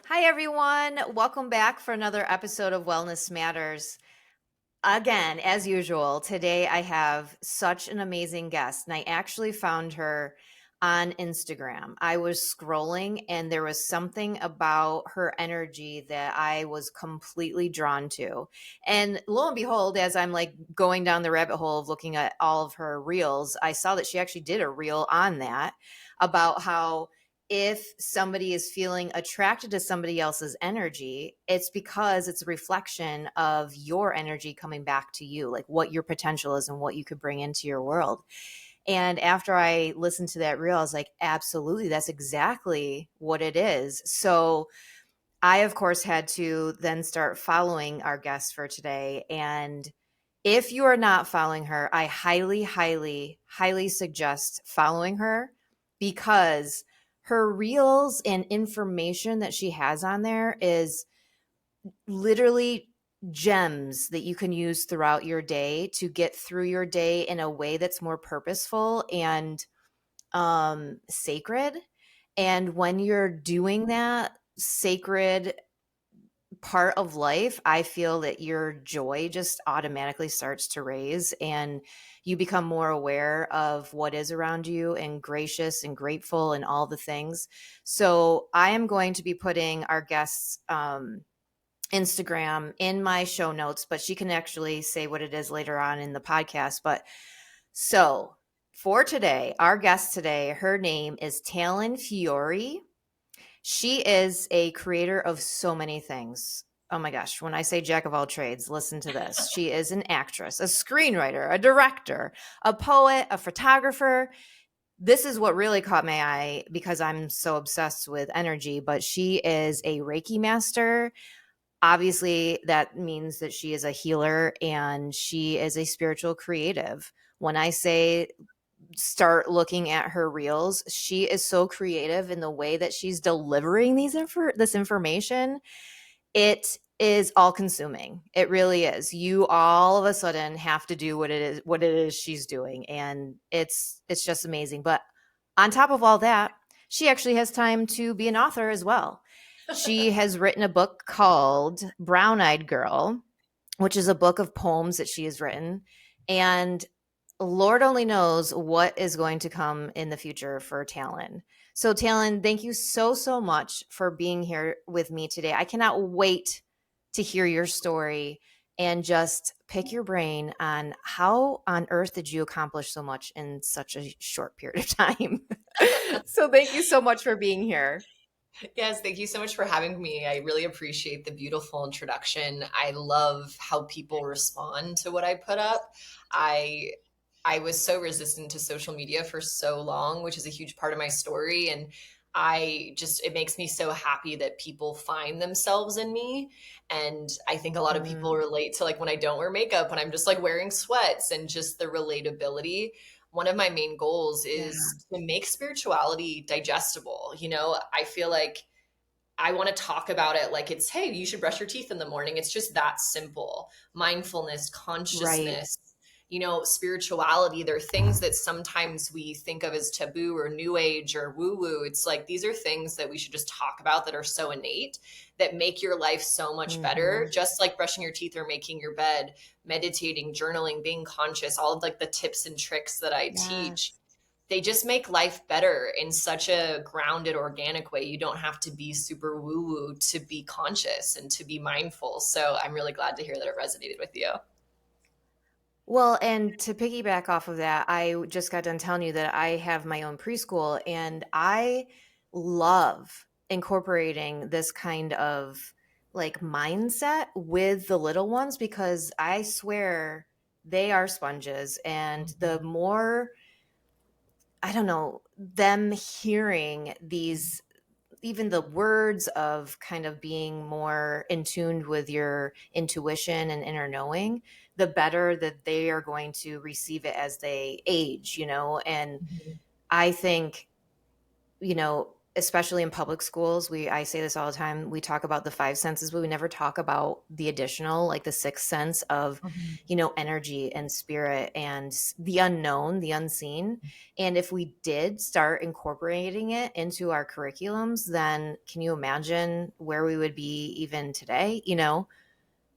Hi, everyone. Welcome back for another episode of Wellness Matters. Again, as usual, today I have such an amazing guest, and I actually found her on Instagram. I was scrolling, and there was something about her energy that I was completely drawn to. And lo and behold, as I'm like going down the rabbit hole of looking at all of her reels, I saw that she actually did a reel on that about how if somebody is feeling attracted to somebody else's energy, it's because it's a reflection of your energy coming back to you, like what your potential is and what you could bring into your world. And after I listened to that reel, I was like, absolutely, that's exactly what it is. So I, of course, had to then start following our guest for today. And if you are not following her, I highly, highly, highly suggest following her because her reels and information that she has on there is literally gems that you can use throughout your day to get through your day in a way that's more purposeful and sacred. And when you're doing that sacred part of life, I feel that your joy just automatically starts to raise and you become more aware of what is around you and gracious and grateful and all the things. So I am going to be putting our guests Instagram in my show notes, but she can actually say what it is later on in the podcast. But so for today, our guest today, her name is Talyn Fiore. She is a creator of so many things. Oh my gosh, when I say jack of all trades, listen to this. She is an actress, a screenwriter, a director, a poet, a photographer. This is what really caught my eye because I'm so obsessed with energy, but she is a Reiki master. Obviously, that means that she is a healer and she is a spiritual creative. When I say start looking at her reels, she is so creative in the way that she's delivering this information. It is all consuming. It really is. You all of a sudden have to do what it is she's doing, and it's just amazing. But on top of all that, she actually has time to be an author as well. She has written a book called Brown Eyed Girl, which is a book of poems that she has written. And Lord only knows what is going to come in the future for Talyn. So, Talyn, thank you so, so much for being here with me today. I cannot wait to hear your story and just pick your brain on how on earth did you accomplish so much in such a short period of time. So, thank you so much for being here. Yes, thank you so much for having me. I really appreciate the beautiful introduction. I love how people respond to what I put up. I I was so resistant to social media for so long, which is a huge part of my story, and it makes me so happy that people find themselves in me. And I think a lot of people Mm, relate to like when I don't wear makeup, when I'm just like wearing sweats and just the relatability. One of my main goals yeah. is to make spirituality digestible. I feel like I want to talk about it like it's, hey, you should brush your teeth in the morning. It's just that simple. Mindfulness, Right. consciousness, spirituality. They're things that sometimes we think of as taboo or new age or woo woo. It's like these are things that we should just talk about that are so innate that make your life so much better. Hmm. Just like brushing your teeth or making your bed, meditating, journaling, being conscious, all of like the tips and tricks that I teach, Yes. they just make life better in such a grounded, organic way. You don't have to be super woo woo to be conscious and to be mindful. So I'm really glad to hear that it resonated with you. Well, and to piggyback off of that, I just got done telling you that I have my own preschool and I love incorporating this kind of like mindset with the little ones because I swear they are sponges. And the Mhm. more, I don't know, them hearing these even the words of kind of being more in tune with your intuition and inner knowing, the better that they are going to receive it as they age, you know? And Mhm. I think, you know, especially in public schools, I say this all the time. We talk about the five senses, but we never talk about the additional, like the sixth sense of, Mhm. energy and spirit and the unknown, the unseen. And if we did start incorporating it into our curriculums, then can you imagine where we would be even today?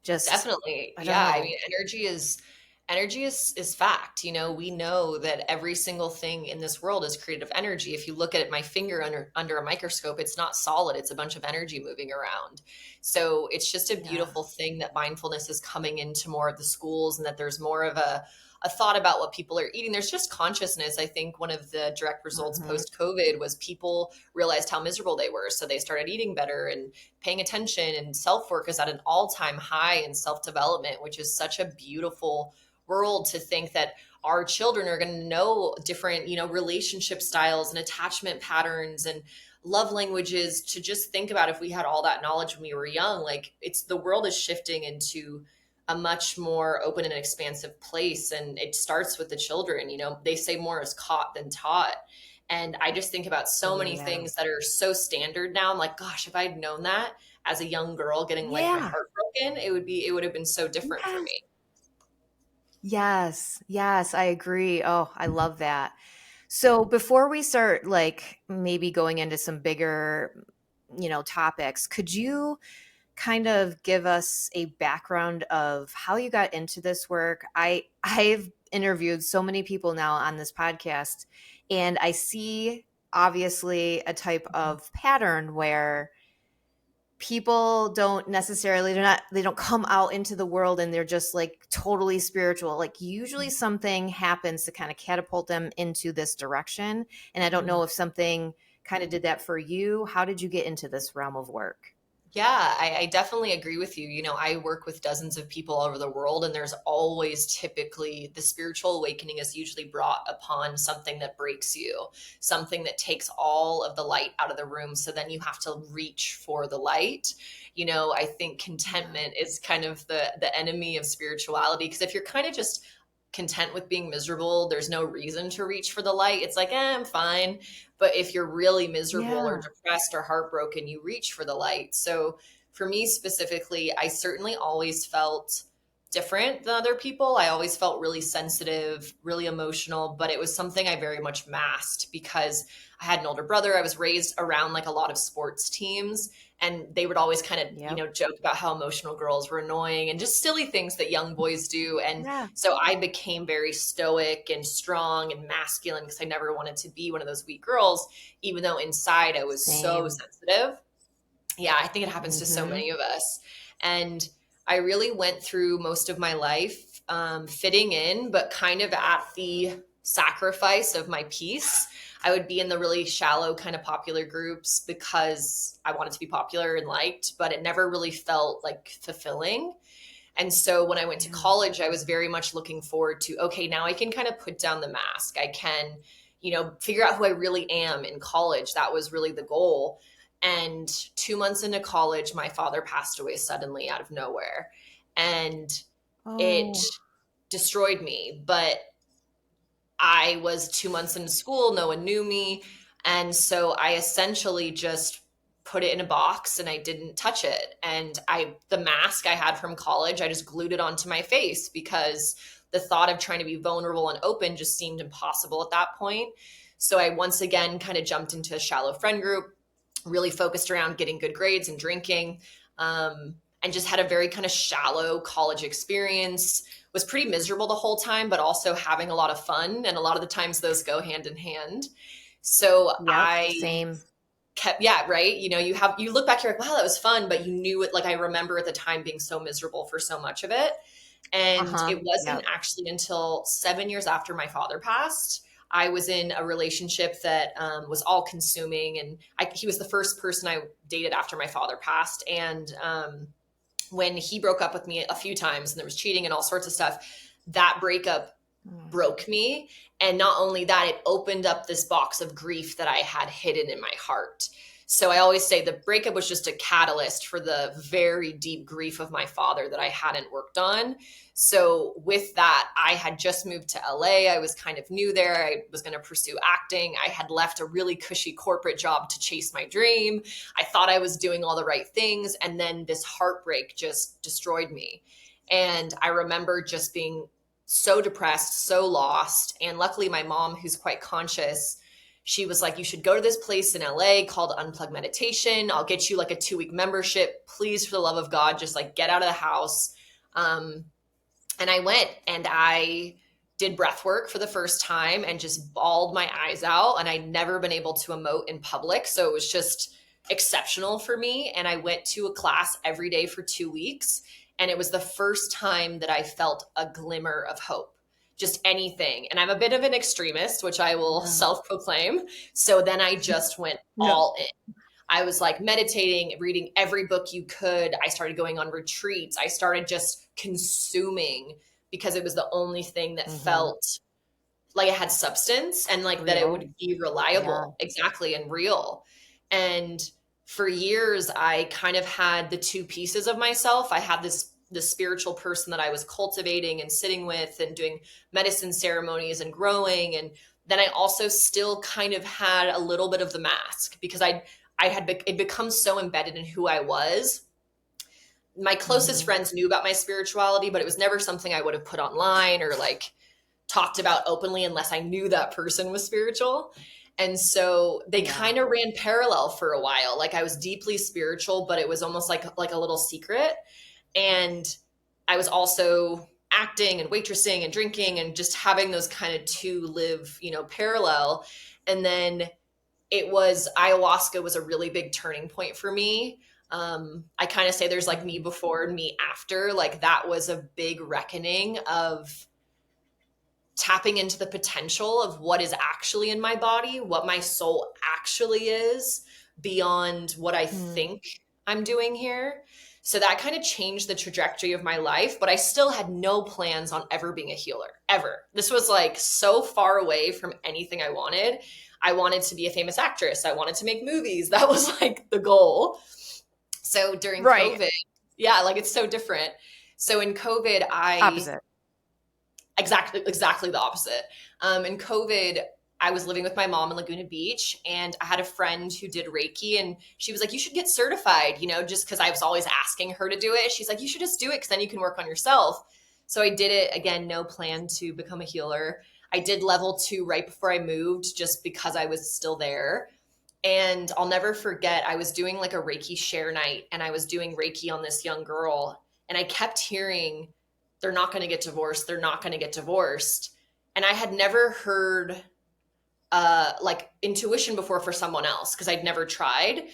Just, Definitely. I don't Yeah. I know. mean, energy is fact. We know that every single thing in this world is creative energy. If you look at my finger under a microscope, it's not solid. It's a bunch of energy moving around. So it's just a Yeah. beautiful thing that mindfulness is coming into more of the schools and that there's more of a thought about what people are eating. There's just consciousness. I think one of the direct results Hmm. post COVID was people realized how miserable they were. So they started eating better and paying attention, and self-work is at an all-time high in self-development, which is such a beautiful world to think that our children are going to know different, relationship styles and attachment patterns and love languages. To just think about, if we had all that knowledge when we were young, like, it's the world is shifting into a much more open and expansive place, and it starts with the children. They say more is caught than taught. And I just think about so Oh, many yeah. things that are so standard now. I'm like, gosh, if I'd known that as a young girl getting like my Yeah. heart broken, it would have been so different for Yes. me. Yes. Yes. I agree. Oh, I love that. So before we start, like maybe going into some bigger, topics, could you kind of give us a background of how you got into this work? I've interviewed so many people now on this podcast, and I see obviously a type of pattern where people don't necessarily they don't come out into the world and they're just like totally spiritual. Like usually something happens to kind of catapult them into this direction, and I don't Mhm. know if something kind of did that for you. How did you get into this realm of work? Yeah, I definitely agree with you. I work with dozens of people all over the world, and there's always typically the spiritual awakening is usually brought upon something that breaks you, something that takes all of the light out of the room. So then you have to reach for the light. I think Yeah. contentment is kind of the enemy of spirituality, because if you're kind of just content with being miserable, there's no reason to reach for the light. It's like, I'm fine. But if you're really miserable or Yeah. depressed or heartbroken, you reach for the light. So for me specifically, I certainly always felt different than other people. I always felt really sensitive, really emotional, but it was something I very much masked because I had an older brother. I was raised around like a lot of sports teams, and they would always kind of, Yep. joke about how emotional girls were annoying and just silly things that young boys do. And Yeah. so I became very stoic and strong and masculine because I never wanted to be one of those weak girls, even though inside I was so Same. sensitive. Yeah, I think it happens to so Hmm. many of us. And I really went through most of my life fitting in, but kind of at the sacrifice of my peace. I would be in the really shallow kind of popular groups because I wanted to be popular and liked, but it never really felt like fulfilling. And so when I went to Yeah. college, I was very much looking forward to, okay, now I can kind of put down the mask. I can, figure out who I really am in college. That was really the goal. And 2 months into college, my father passed away suddenly out of nowhere. And it Oh. destroyed me. But I was 2 months into school, no one knew me. And so I essentially just put it in a box and I didn't touch it. And the mask I had from college, I just glued it onto my face because the thought of trying to be vulnerable and open just seemed impossible at that point. So I once again kind of jumped into a shallow friend group, really focused around getting good grades and drinking, and just had a very kind of shallow college experience. Was pretty miserable the whole time, but also having a lot of fun. And a lot of the times those go hand in hand. So Yep. I Same. kept, yeah, right. You look back, you're like, wow, that was fun. But you knew it. Like, I remember at the time being so miserable for so much of it. And Uh-huh. it wasn't Yep. actually until 7 years after my father passed, I was in a relationship that was all consuming. And he was the first person I dated after my father passed. And when he broke up with me a few times and there was cheating and all sorts of stuff, that breakup Mm. broke me. And not only that, it opened up this box of grief that I had hidden in my heart. So I always say the breakup was just a catalyst for the very deep grief of my father that I hadn't worked on. So with that, I had just moved to LA. I was kind of new there. I was going to pursue acting. I had left a really cushy corporate job to chase my dream. I thought I was doing all the right things. And then this heartbreak just destroyed me. And I remember just being so depressed, so lost. And luckily, my mom, who's quite conscious, she was like, you should go to this place in LA called Unplug Meditation. I'll get you like a 2-week membership. Please, for the love of God, just like get out of the house. And I went and I did breath work for the first time and just bawled my eyes out. And I'd never been able to emote in public. So it was just exceptional for me. And I went to a class every day for 2 weeks. And it was the first time that I felt a glimmer of hope, just anything. And I'm a bit of an extremist, which I will self-proclaim. So then I just went all in. I was like meditating, reading every book you could. I started going on retreats. I started just consuming because it was the only thing that felt like it had substance and like that it would be reliable. Exactly. And real. And for years, I kind of had the two pieces of myself. I had this spiritual person that I was cultivating and sitting with and doing medicine ceremonies and growing. And then I also still kind of had a little bit of the mask because it become so embedded in who I was. My closest friends knew about my spirituality, but it was never something I would have put online or like talked about openly unless I knew that person was spiritual. And so they kind of ran parallel for a while. Like I was deeply spiritual, but it was almost like a little secret. And I was also acting and waitressing and drinking and just having those kind of two live, parallel. And then ayahuasca was a really big turning point for me. I kind of say there's like me before and me after. Like that was a big reckoning of tapping into the potential of what is actually in my body, what my soul actually is beyond what I think I'm doing here. So that kind of changed the trajectory of my life, but I still had no plans on ever being a healer, ever. This was like so far away from anything I wanted. I wanted to be a famous actress. I wanted to make movies. That was like the goal. So during COVID, like it's so different. So in COVID, Opposite. Exactly the opposite. In COVID, I was living with my mom in Laguna Beach and I had a friend who did Reiki and she was like, you should get certified, just because I was always asking her to do it. She's like, you should just do it because then you can work on yourself. So I did it. Again, no plan to become a healer. I did level 2 right before I moved just because I was still there. And I'll never forget, I was doing like a Reiki share night and I was doing Reiki on this young girl. And I kept hearing, they're not going to get divorced. They're not going to get divorced. And I had never heard like intuition before for someone else because I'd never tried.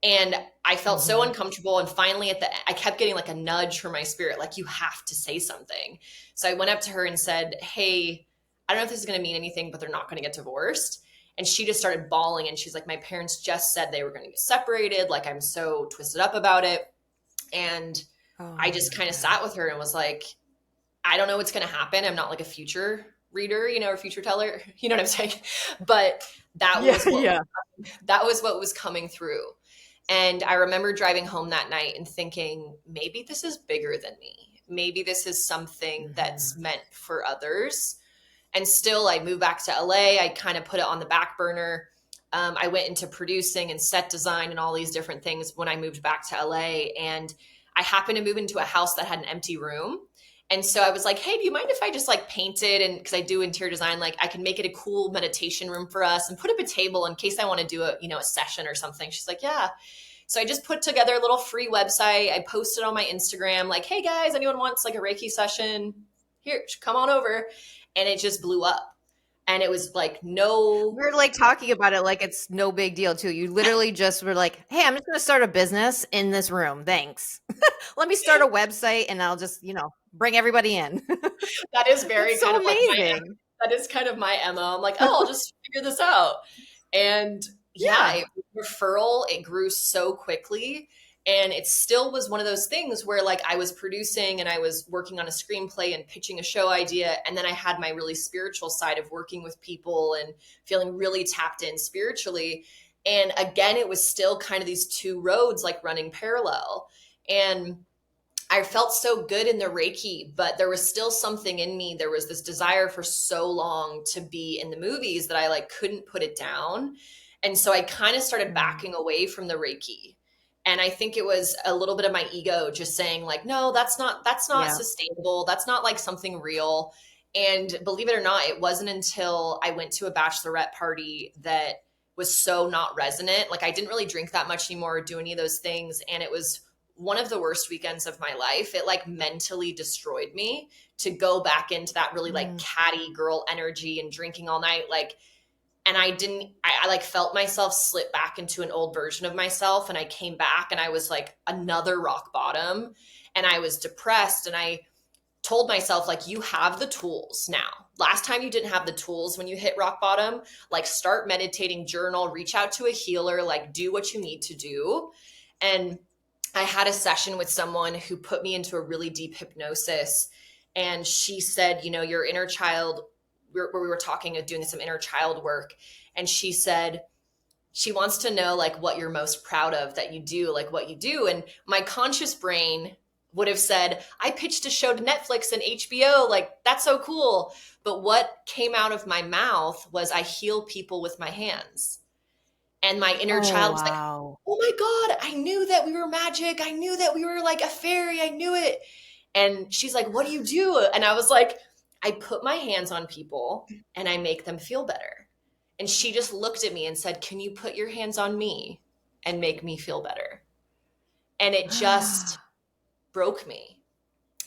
And I felt so uncomfortable. And finally I kept getting like a nudge from my spirit, like you have to say something. So I went up to her and said, hey, I don't know if this is going to mean anything, but they're not going to get divorced. And she just started bawling. And she's like, my parents just said they were going to get separated. Like I'm so twisted up about it. And I just kind of sat with her and was like, I don't know what's going to happen. I'm not like a future reader, or future teller, you know what I'm saying? But that was what was coming through. And I remember driving home that night and thinking, maybe this is bigger than me. Maybe this is something that's meant for others. And still I moved back to LA. I kind of put it on the back burner. I went into producing and set design and all these different things when I moved back to LA. And I happened to move into a house that had an empty room. And so I was like, hey, do you mind if I just like paint it? And because I do interior design, like I can make it a cool meditation room for us and put up a table in case I want to do a session or something. She's like, yeah. So I just put together a little free website. I posted on my Instagram, like, hey guys, anyone wants like a Reiki session? Here, come on over. And it just blew up. And it was like, We're like talking about it like it's no big deal too. You literally just were like, hey, I'm just going to start a business in this room. Thanks. Let me start a website and I'll just, bring everybody in. That is very so kind of amazing. Like that is kind of my MO. I'm like, oh, I'll just figure this out. And referral, it grew so quickly. And it still was one of those things where like I was producing and I was working on a screenplay and pitching a show idea. And then I had my really spiritual side of working with people and feeling really tapped in spiritually. And again, it was still kind of these two roads like running parallel. And I felt so good in the Reiki, but there was still something in me. There was this desire for so long to be in the movies that I like couldn't put it down. And so I kind of started Mm. backing away from the Reiki. And I think it was a little bit of my ego just saying like, no, that's not Yeah. sustainable. That's not like something real. And believe it or not, it wasn't until I went to a bachelorette party that was so not resonant. Like I didn't really drink that much anymore or do any of those things. And it was one of the worst weekends of my life. It like mentally destroyed me to go back into that really like Mm. catty girl energy and drinking all night. Like, and I like felt myself slip back into an old version of myself. And I came back and I was like another rock bottom and I was depressed. And I told myself, like, you have the tools now. Last time you didn't have the tools when you hit rock bottom, like start meditating, journal, reach out to a healer, like do what you need to do. And I had a session with someone who put me into a really deep hypnosis. And she said, you know, your inner child, where we were talking of doing some inner child work. And she said, she wants to know like what you're most proud of that you do, like what you do. And my conscious brain would have said, I pitched a show to Netflix and HBO, like that's so cool. But what came out of my mouth was I heal people with my hands. And my inner Oh, child was like, wow. oh my God, I knew that we were magic. I knew that we were like a fairy. I knew it. And she's like, what do you do? And I was like, I put my hands on people and I make them feel better. And she just looked at me and said, can you put your hands on me and make me feel better? And it just broke me.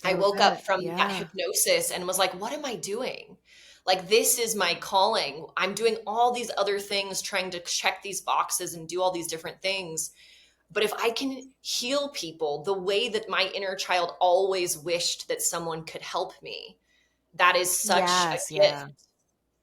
I That was woke up it. from that Yeah. hypnosis and was like, what am I doing? Like, this is my calling. I'm doing all these other things, trying to check these boxes and do all these different things. But if I can heal people the way that my inner child always wished that someone could help me, that is such a Yes. gift, Yeah.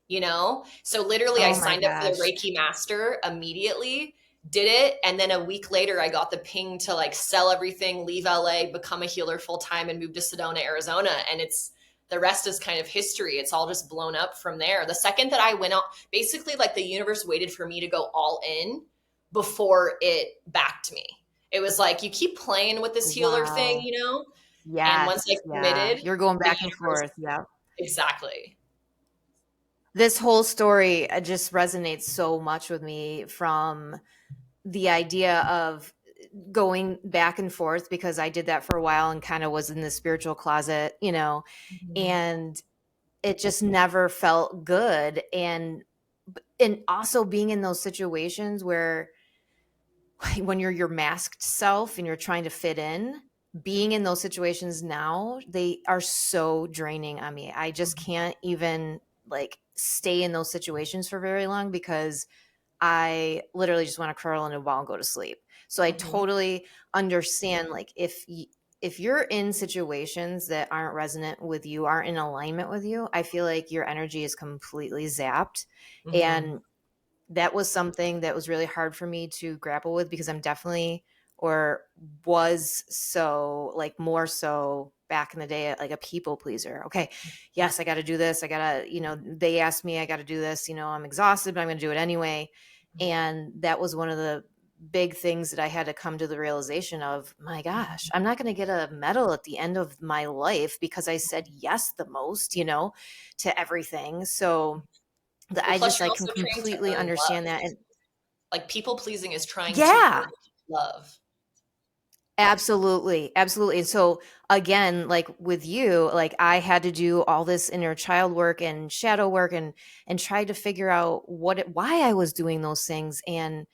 you know? So literally I Oh my signed up for the gosh. Reiki master immediately, did it, and then a week later I got the ping to like sell everything, leave LA, become a healer full time and move to Sedona, Arizona, and it's the rest is kind of history. It's all just blown up from there. The second that I went out, basically like the universe waited for me to go all in before it backed me. It was like you keep playing with this healer thing, Wow. you know? And once I Yes. Yeah. committed, You're going the back and universe forth. Yeah. exactly. This whole story just resonates so much with me from the idea of going back and forth because I did that for a while and kind of was in the spiritual closet, Mhm. and it just never felt good. And also being in those situations where when you're your masked self and you're trying to fit in, being in those situations now, they are so draining on me. I just can't even like stay in those situations for very long because I literally just want to curl in a ball and go to sleep. So I Mhm. totally understand like if you're in situations that aren't resonant with you, aren't in alignment with you, I feel like your energy is completely zapped. Mhm. And that was something that was really hard for me to grapple with because I'm definitely or was so like more so back in the day like a people pleaser. Okay, yes, I got to do this. I got to, they asked me, I got to do this. I'm exhausted, but I'm going to do it anyway. And that was one of the big things that I had to come to the realization of, my gosh, I'm not going to get a medal at the end of my life because I said yes the most, to everything. So Well, plus I you're can also trained to completely earn love. understand that. And Like people pleasing is trying to earn yeah, love. absolutely. Absolutely. And so again, like with you, like I had to do all this inner child work and shadow work and try to figure out why I was doing those things and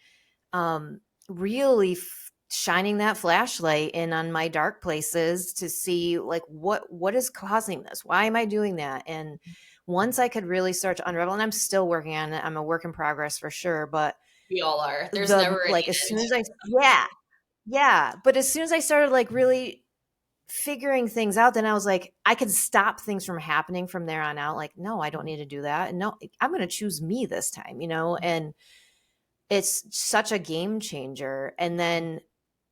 um really shining that flashlight in on my dark places to see like what is causing this? Why am I doing that? And once I could really start to unravel, and I'm still working on it, I'm a work in progress for sure, but We all are. There's the never like any as soon end. as I yeah, but as soon as I started like really figuring things out, then I was like, I could stop things from happening from there on out. Like, no, I don't need to do that. And no, I'm going to choose me this time, and it's such a game changer. And then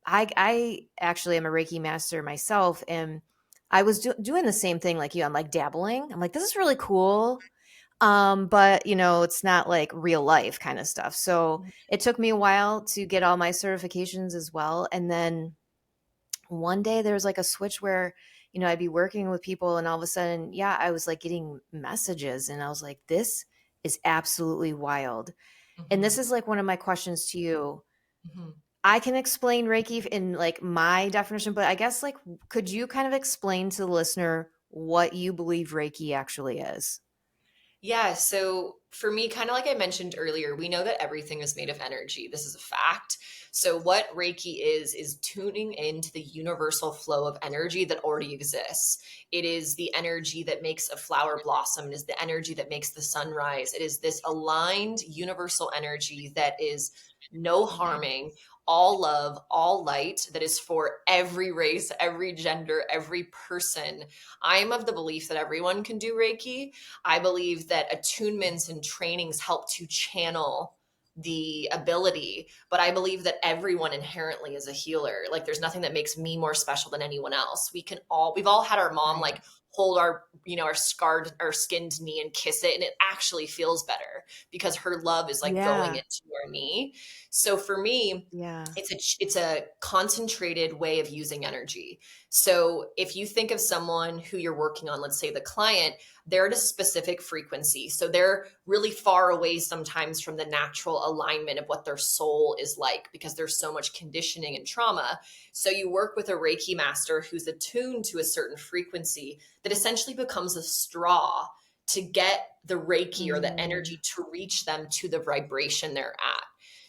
I actually am a Reiki master myself. And I was doing the same thing like you. I'm like dabbling. I'm like, this is really cool. But it's not like real life kind of stuff. So it took me a while to get all my certifications as well. And then one day there was like a switch where, I'd be working with people and all of a sudden, yeah, I was like getting messages and I was like, this is absolutely wild. And Mm-hmm. this is like one of my questions to you. Mm-hmm. I can explain Reiki in like my definition, but I guess like could you kind of explain to the listener what you believe Reiki actually is? Yeah, so for me, kind of like I mentioned earlier, we know that everything is made of energy. This is a fact. So, what Reiki is tuning into the universal flow of energy that already exists. It is the energy that makes a flower blossom, it is the energy that makes the sun rise. It is this aligned universal energy that is no Yeah. harming, all love, all light, that is for every race, every gender, every person. I am of the belief that everyone can do Reiki. I believe that attunements and trainings help to channel the ability, but I believe that everyone inherently is a healer. Like there's nothing that makes me more special than anyone else. We've all had our mom Right. like hold our, our scarred, our skinned knee and kiss it, and it actually feels better because her love is like going Yeah. into our knee. So for me, Yeah. it's a concentrated way of using energy. So if you think of someone who you're working on, let's say the client, they're at a specific frequency. So they're really far away sometimes from the natural alignment of what their soul is like because there's so much conditioning and trauma. So you work with a Reiki master who's attuned to a certain frequency that essentially becomes a straw to get the Reiki or the Mm, energy to reach them to the vibration they're at.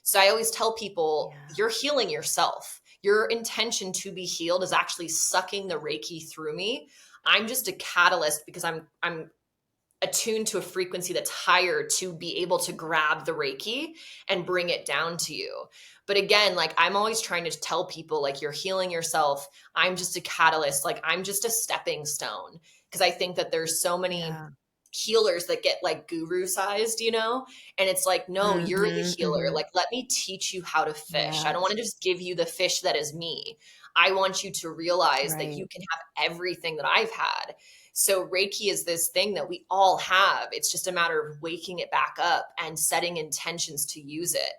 So I always tell people, yeah. you're healing yourself. Your intention to be healed is actually sucking the Reiki through me. I'm just a catalyst because I'm attuned to a frequency that's higher to be able to grab the Reiki and bring it down to you. But again, like I'm always trying to tell people, like, you're healing yourself. I'm just a catalyst. Like I'm just a stepping stone. Because I think that there's so many Yeah. healers that get like guru sized, and it's like, no, you're the Mhm. healer. Mhm. Like, let me teach you how to fish. I don't want Yes. to just give you the fish that is me. I want you to realize that you Right. can have everything that I've had. So Reiki is this thing that we all have. It's just a matter of waking it back up and setting intentions to use it.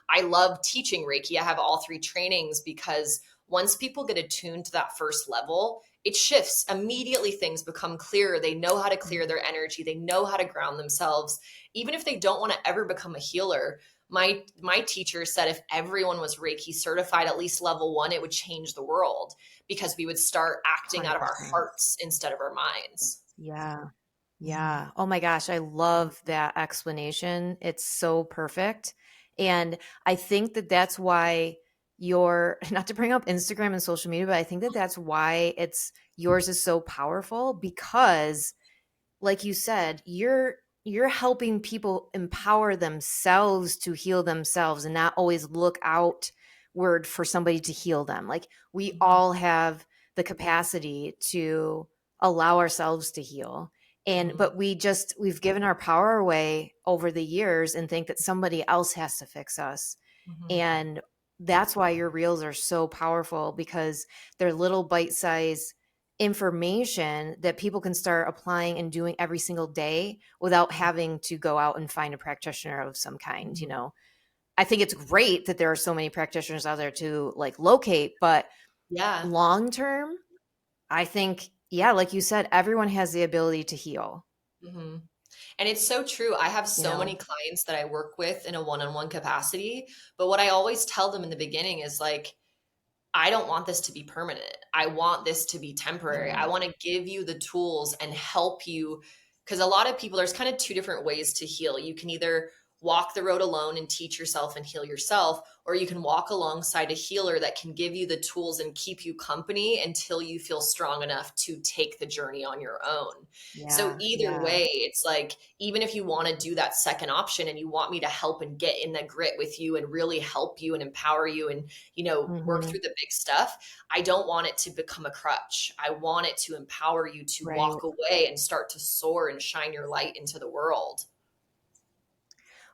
I love teaching Reiki. I have all three trainings because once people get attuned to that first level, it shifts. Immediately things become clearer. They know how to clear Mhm. their energy. They know how to ground themselves. Even if they don't want to ever become a healer, my teacher said if everyone was Reiki certified at least level 1, it would change the world because we would start acting out of our 100%. hearts instead of our minds. Yeah. Yeah. Oh my gosh, I love that explanation. It's so perfect. And I think that that's why your not to bring up Instagram and social media, but I think that that's why it's yours is so powerful because like you said, you're helping people empower themselves to heal themselves and not always look outward for somebody to heal them. Like we Mhm, all have the capacity to allow ourselves to heal. And mhm, but we've given our power away over the years and think that somebody else has to fix us. mhm, And that's why your reels are so powerful because they're little bite-sized information that people can start applying and doing every single day without having to go out and find a practitioner of some kind, mhm. I think it's great that there are so many practitioners out there to like locate, but Yeah. long term, I think yeah, like you said, everyone has the ability to heal, Mhm. And it's so true. I have you so know. many clients that I work with in a one-on-one capacity, but what I always tell them in the beginning is like, I don't want this to be permanent. I want this to be temporary. I Yeah. want to give you the tools and help you. Because a lot of people, there's kind of two different ways to heal. You can either walk the road alone and teach yourself and heal yourself, or you can walk alongside a healer that can give you the tools and keep you company until you feel strong enough to take the journey on your own. So, Yeah. either Yeah. way, it's like, even if you want to do that second option and you want me to help and get in the grit with you and really help you and empower you and work Mhm. through the big stuff. I don't want it to become a crutch. I want it to empower you to Right. walk away and start to soar and shine your light into the world.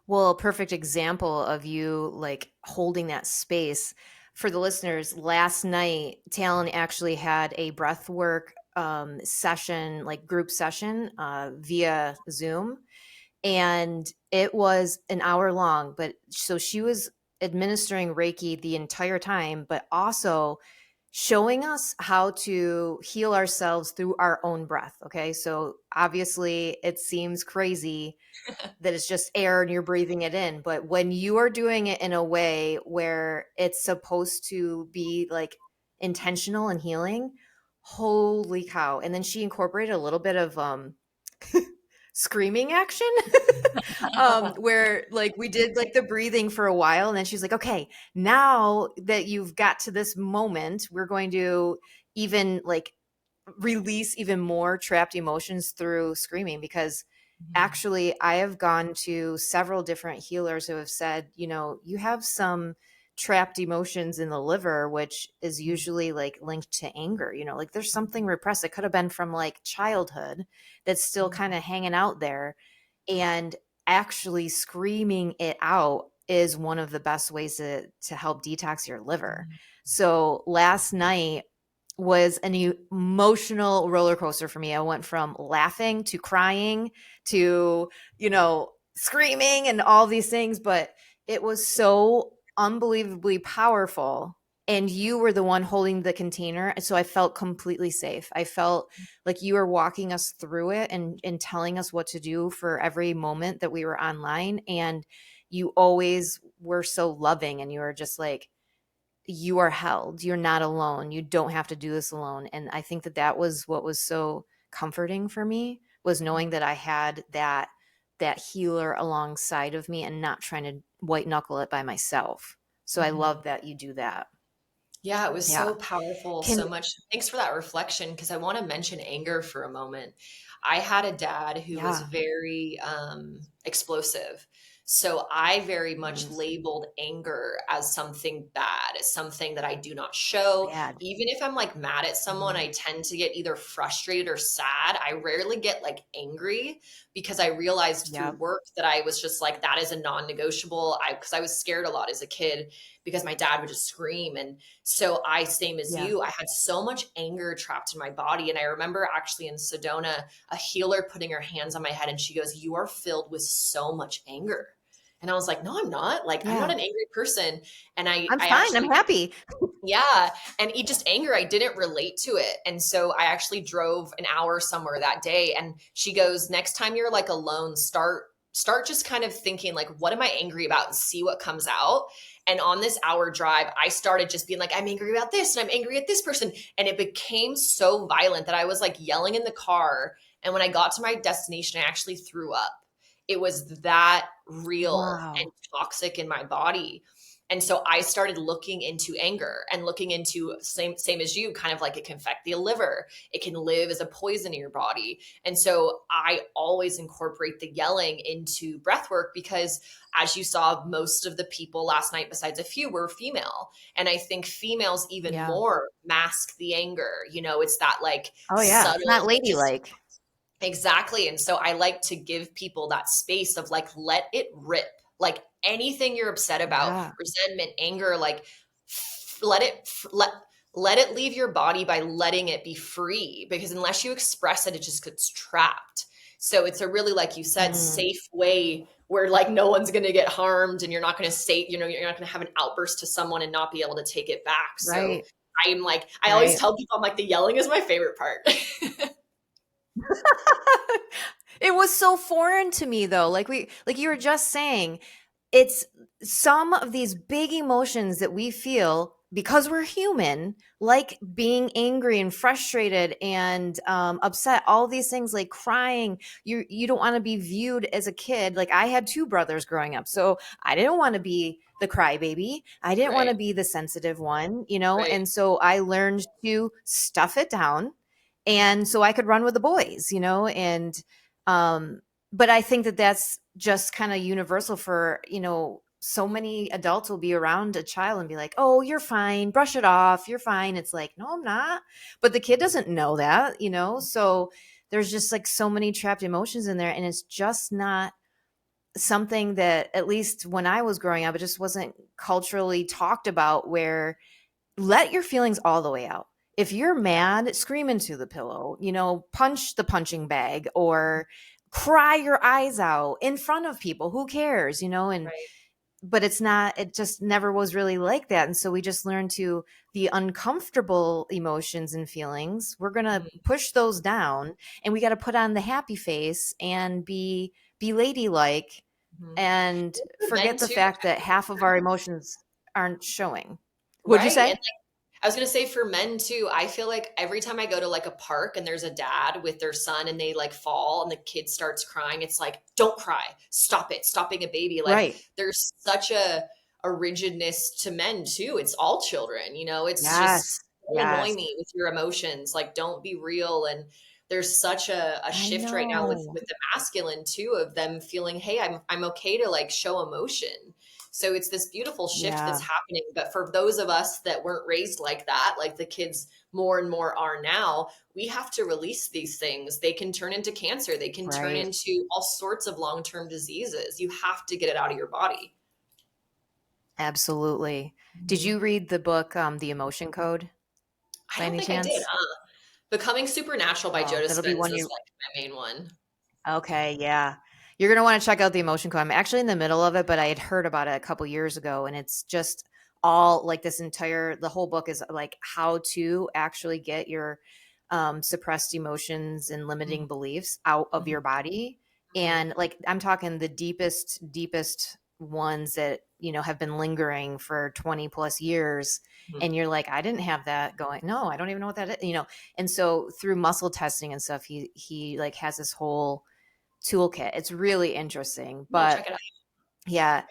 Well, a perfect example of you like holding that space for the listeners. Last night, Talon actually had a breath work session, like group session via Zoom. and it was an hour long. But so she was administering Reiki the entire time, but also showing us how to heal ourselves through our own breath. Okay. So obviously it seems crazy that it's just air and you're breathing it in. But when you are doing it in a way where it's supposed to be like intentional and healing, holy cow. And then she incorporated a little bit of screaming action where like we did like the breathing for a while, and then she's like, okay, now that you've got to this moment, we're going to even like release even more trapped emotions through screaming. Because actually I have gone to several different healers who have said, you know, you have some trapped emotions in the liver, which is usually like linked to anger. You know, like there's something repressed. It could have been from like childhood that's still kind of hanging out there. And actually screaming it out is one of the best ways to help detox your liver. So last night was an emotional roller coaster for me. I went from laughing to crying to, you know, screaming and all these things, but it was so unbelievably powerful. And you were the one holding the container. So I felt completely safe. I felt like you were walking us through it and telling us what to do for every moment that we were online. And you always were so loving, and you were just like, you are held. You're not alone. You don't have to do this alone. And I think that that was what was so comforting for me, was knowing that I had that healer alongside of me and not trying to white knuckle it by myself. So I love that you do that. Yeah, it was Yeah. so powerful, Can so much. Thanks for that reflection, because I want to mention anger for a moment. I had a dad who was yeah. very explosive. So I very much Mm, labeled anger as something bad, as something that I do not show. bad. Even if I'm like mad at someone, Mhm. I tend to get either frustrated or sad. I rarely get like angry, because I realized through Yep. work that I was just like, that is a non-negotiable. Because I was scared a lot as a kid, because my dad would just scream. And so I, same as Yeah. you, I had so much anger trapped in my body. And I remember actually in Sedona, a healer putting her hands on my head and she goes, "You are filled with so much anger." And I was like, "No, I'm not. Like, I'm not Yeah. an angry person." And I'm I fine. I'm actually, happy. yeah. And it just anger, I didn't relate to it. And so I actually drove an hour somewhere that day. And she goes, "Next time you're like alone, start just kind of thinking like, what am I angry about, and see what comes out." And on this hour drive, I started just being like, I'm angry about this and I'm angry at this person. And it became so violent that I was like yelling in the car. And when I got to my destination, I actually threw up. It was that real and Wow. toxic in my body. And so I started looking into anger and looking into, same as you, kind of like it can affect the liver. It can live as a poison in your body. And so I always incorporate the yelling into breath work, because as you saw, most of the people last night, besides a few, were female. And I think females even Yeah. more mask the anger. You know, it's that like Oh yeah. It's not subtle, just ladylike. exactly. And so I like to give people that space of like, let it rip. Like anything you're upset about, Yeah. resentment, anger, like let it, let it leave your body by letting it be free, because unless you express it, it just gets trapped. So it's a really, like you said, Mm, safe way where like no one's going to get harmed, and you're not going to say, you know, you're not going to have an outburst to someone and not be able to take it back. So right. I'm like, I always Right. tell people, I'm like, the yelling is my favorite part. It was so foreign to me though. Like you were just saying, it's some of these big emotions that we feel because we're human, like being angry and frustrated and upset, all these things, like crying. You don't want to be viewed as a kid. Like I had two brothers growing up, so I didn't want to be the crybaby. I didn't want Right. to be the sensitive one, you know. Right. And so I learned to stuff it down, and so I could run with the boys, you know. And um, but I think that that's just kind of universal for, you know, so many adults will be around a child and be like, "Oh, you're fine. Brush it off. You're fine." It's like, "No, I'm not." But the kid doesn't know that, you know? So there's just like so many trapped emotions in there, and it's just not something that, at least when I was growing up, it just wasn't culturally talked about, where let your feelings all the way out. If you're mad, scream into the pillow, you know, punch the punching bag, or cry your eyes out in front of people. Who cares, and Right. but it just never was really like that. And so we just learned to the uncomfortable emotions and feelings, we're going to Mhm. push those down, and we got to put on the happy face and be ladylike Mhm. and For men forget the too, fact that half of our emotions aren't showing. Would you right? And say? I was gonna say for men too, I feel like every time I go to like a park and there's a dad with their son and they like fall and the kid starts crying, it's like, don't cry, stop it, stop being a baby. Like Right. there's such a rigidness to men too. It's all children, it's Yes. just don't annoy Yes. me with your emotions. Like don't be real. And there's such a I shift right now with know. with the masculine too of them feeling, hey, I'm okay to like show emotion. So it's this beautiful shift Yeah. that's happening. But for those of us that weren't raised like that, like the kids more and more are now, we have to release these things. They can turn into cancer, they can turn Right. into all sorts of long term diseases. You have to get it out of your body. Absolutely. Did Mhm. you read the book, The Emotion Code, I by don't any think I did. chance? Becoming Supernatural by Joe Oh, that'll be Dispenza one is you like my main one. Okay, yeah. You're gonna want to check out the Emotion Code. I'm actually in the middle of it, but I had heard about it a couple years ago, and it's just all like the whole book is like how to actually get your suppressed emotions and Mhm, limiting beliefs out of mhm, your body. mhm, And like I'm talking the deepest ones that, have been lingering for 20 plus years. mhm. And you're like, I didn't have that going. No, I don't even know what that is. And so through muscle testing and stuff, he like has this whole toolkit. It's really interesting. I'll But check it out. yeah,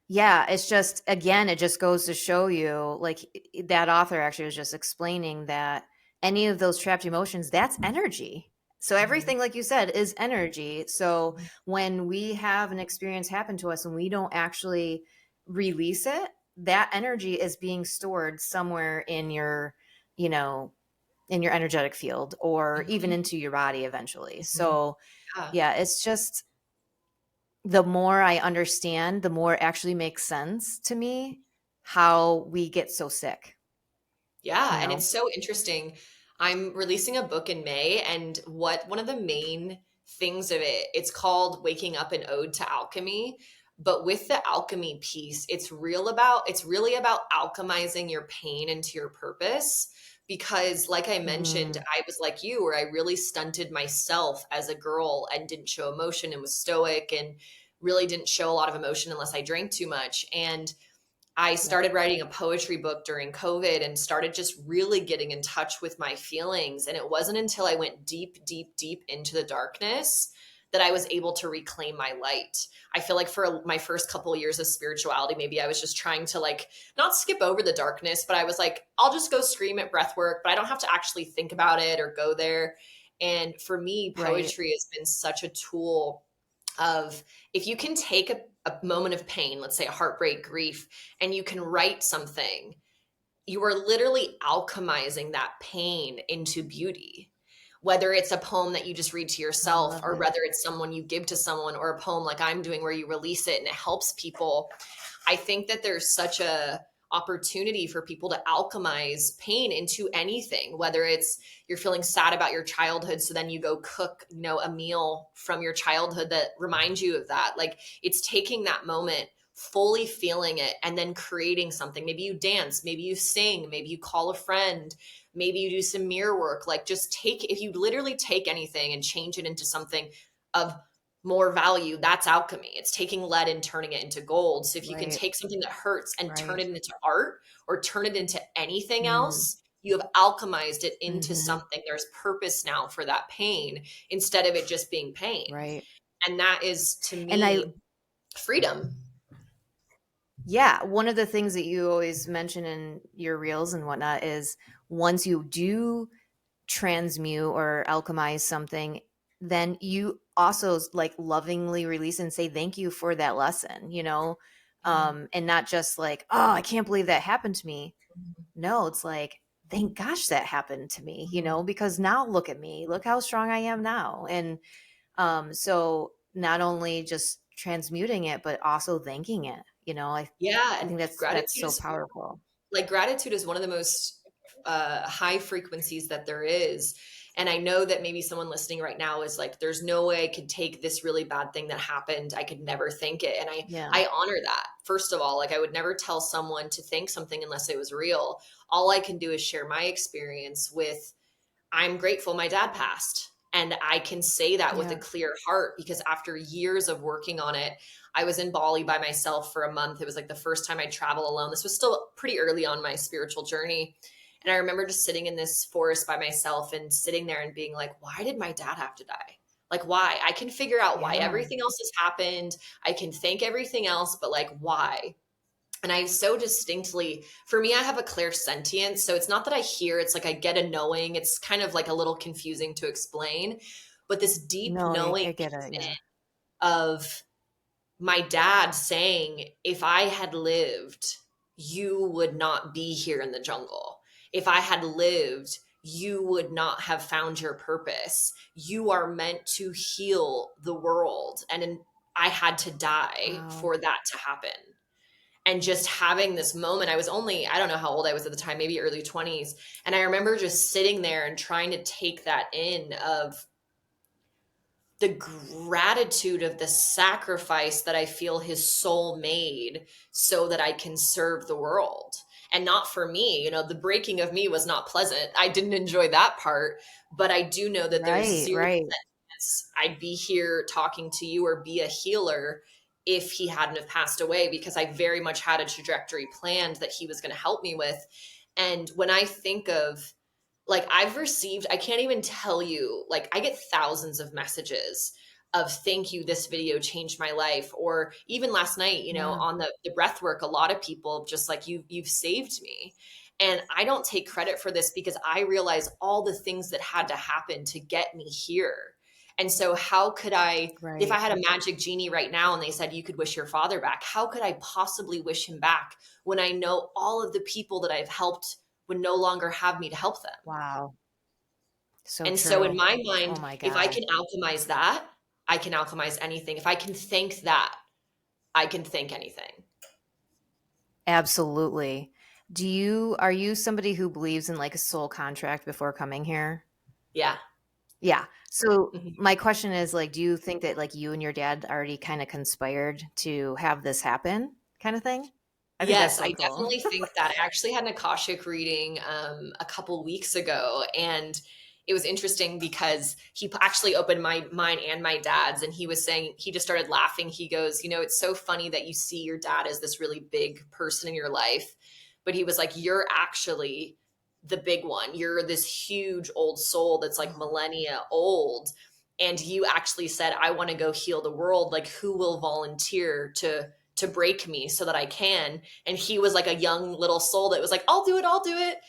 yeah, it's just again, it just goes to show you like that author actually was just explaining that any of those trapped emotions, that's energy. So Mhm, everything like you said is energy. So mhm, when we have an experience happen to us and we don't actually release it, that energy is being stored somewhere you know, in your energetic field or even mhm, into your body eventually. mhm. So Yeah. yeah, it's just the more I understand, the more it actually makes sense to me how we get so sick, you Yeah, and know? it's so interesting. I'm releasing a book in May, and what one of the main things of it, it's called Waking Up an Ode to Alchemy. But with the alchemy piece, it's really about alchemizing your pain into your purpose. Because, like I mentioned, Mm, I was like you, where I really stunted myself as a girl and didn't show emotion and was stoic and really didn't show a lot of emotion unless I drank too much. And I yep. started writing a poetry book during COVID and started just really getting in touch with my feelings. And it wasn't until I went deep, deep, deep into the darkness that I was able to reclaim my light. I feel like for my first couple of years of spirituality, maybe I was just trying to like not skip over the darkness, but I was like, I'll just go scream at breath work, but I don't have to actually think about it or go there. And for me, Right. poetry has been such a tool of if you can take a moment of pain, let's say a heartbreak, grief, and you can write something, you are literally alchemizing that pain into beauty. Whether it's a poem that you just read to I yourself, love or it. whether it's someone you give to someone, or a poem like I'm doing where you release it and it helps people, I think that there's such a opportunity for people to alchemize pain into anything, whether it's you're feeling sad about your childhood, so then you go cook, a meal from your childhood that reminds you of that. Like it's taking that moment, fully feeling it, and then creating something. Maybe you dance, maybe you sing, maybe you call a friend, maybe you do some mirror work. Like just take, if you literally take anything and change it into something of more value, that's alchemy. It's taking lead and turning it into gold. So if you can Right. take something that hurts and turn Right. it into art or turn it into anything Mm, else, you have alchemized it into mhm. something. There's purpose now for that pain instead of it just being pain. Right. And that is to And I me freedom. Yeah, one of the things that you always mention in your reels and whatnot is once you do transmute or alchemize something, then you also like lovingly release and say thank you for that lesson, Mhm. and not just like, oh, I can't believe that happened to me. Mhm. No, it's like, thank gosh that happened to me, Mhm. because now look at me, look how strong I am now. And so not only just transmuting it, but also thanking it. I Yeah, I and think that's so gratitude is powerful. like gratitude is one of the most high frequencies that there is. And I know that maybe someone listening right now is like, there's no way I could take this really bad thing that happened. I could never think it. And Yeah. I honor that. First of all, like I would never tell someone to think something unless it was real. All I can do is share my experience with, I'm grateful my dad passed. And I can say that with a Yeah. clear heart because after years of working on it, I was in Bali by myself for a month. It was like the first time I'd travel alone. This was still pretty early on my spiritual journey. And I remember just sitting in this forest by myself and sitting there and being like, why did my dad have to die? Like, why? I can figure out why Yeah. everything else has happened. I can thank everything else, but like, why? And I so distinctly, for me, I have a clairsentience. So it's not that I hear, it's like I get a knowing. It's kind of like a little confusing to explain, but this deep No, knowing I get it. Yeah. of my dad saying, if I had lived, you would not be here in the jungle. If I had lived, you would not have found your purpose. You are meant to heal the world. I had to die Wow. for that to happen. And just having this moment, I was only, I don't know how old I was at the time, maybe early 20s. And I remember just sitting there and trying to take that in of the gratitude of the sacrifice that I feel his soul made so that I can serve the world. And not for me, the breaking of me was not pleasant. I didn't enjoy that part, but I do know that there's Right. zero Right. chance I'd be here talking to you or be a healer if he hadn't have passed away, because I very much had a trajectory planned that he was going to help me with. And when I think of, like, I've received, I can't even tell you, like I get thousands of messages of thank you, this video changed my life. Or even last night, Yeah. on the breath work, a lot of people just like, you've saved me. And I don't take credit for this because I realize all the things that had to happen to get me here. And so how could I, if I Right. had a magic genie right now and they said you could wish your father back, how could I possibly wish him back when I know all of the people that I've helped would no longer have me to help them? Wow. So And so in true. my Oh mind, my if I God. can alchemize that, I can alchemize anything. If I can thank that, I can thank anything. Absolutely. Are you somebody who believes in like a soul contract before coming here? Yeah. Yeah. So Mhm. my question is like, do you think that like you and your dad already kind of conspired to have this happen kind of thing? I think that's Yes, so I cool. definitely think that. I actually had an Akashic reading a couple weeks ago, and it was interesting because actually opened mine and my dad's, and he was saying, he just started laughing. He goes, it's so funny that you see your dad as this really big person in your life, but he was like, you're actually the big one. You're this huge old soul that's like Oh, millennia old. And you actually said, I want to go heal the world. Like, who will volunteer to break me so that I can? And he was like a young little soul that was like, I'll do it, I'll do it.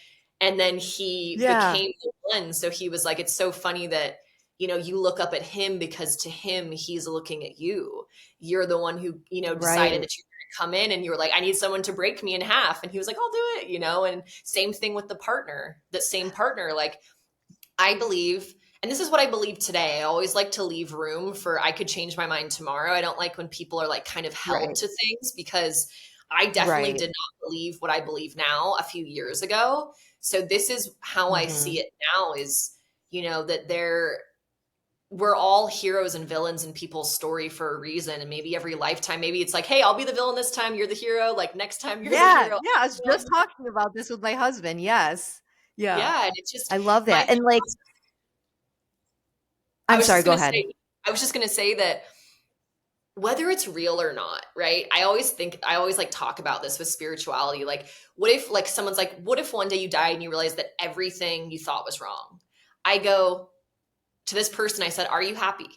And then he yeah. became the one. So he was like, it's so funny that, you look up at him because to him, he's looking at you. You're the one who, decided Right. that you're going to come in and you were like, I need someone to break me in half. And he was like, I'll do it, and same thing with the partner, that same partner. Like, I believe, and this is what I believe today. I always like to leave room for, I could change my mind tomorrow. I don't like when people are like kind of held Right. to things, because I definitely Right. did not believe what I believe now a few years ago. So this is how I see Mhm. it now is, that we're all heroes and villains in people's story for a reason. And maybe every lifetime, maybe it's like, hey, I'll be the villain this time, you're the hero. Like next time you're the Yeah, hero. yeah, I was just talking about this with my husband, yes. Yeah. Yeah. And it's just I love my that, and, like I I'm was sorry, just go gonna ahead. say, I was just gonna say that whether it's real or not, right? I always like talk about this with spirituality. Like, what if like someone's like, what if one day you died and you realize that everything you thought was wrong? I go to this person, I said, are you happy?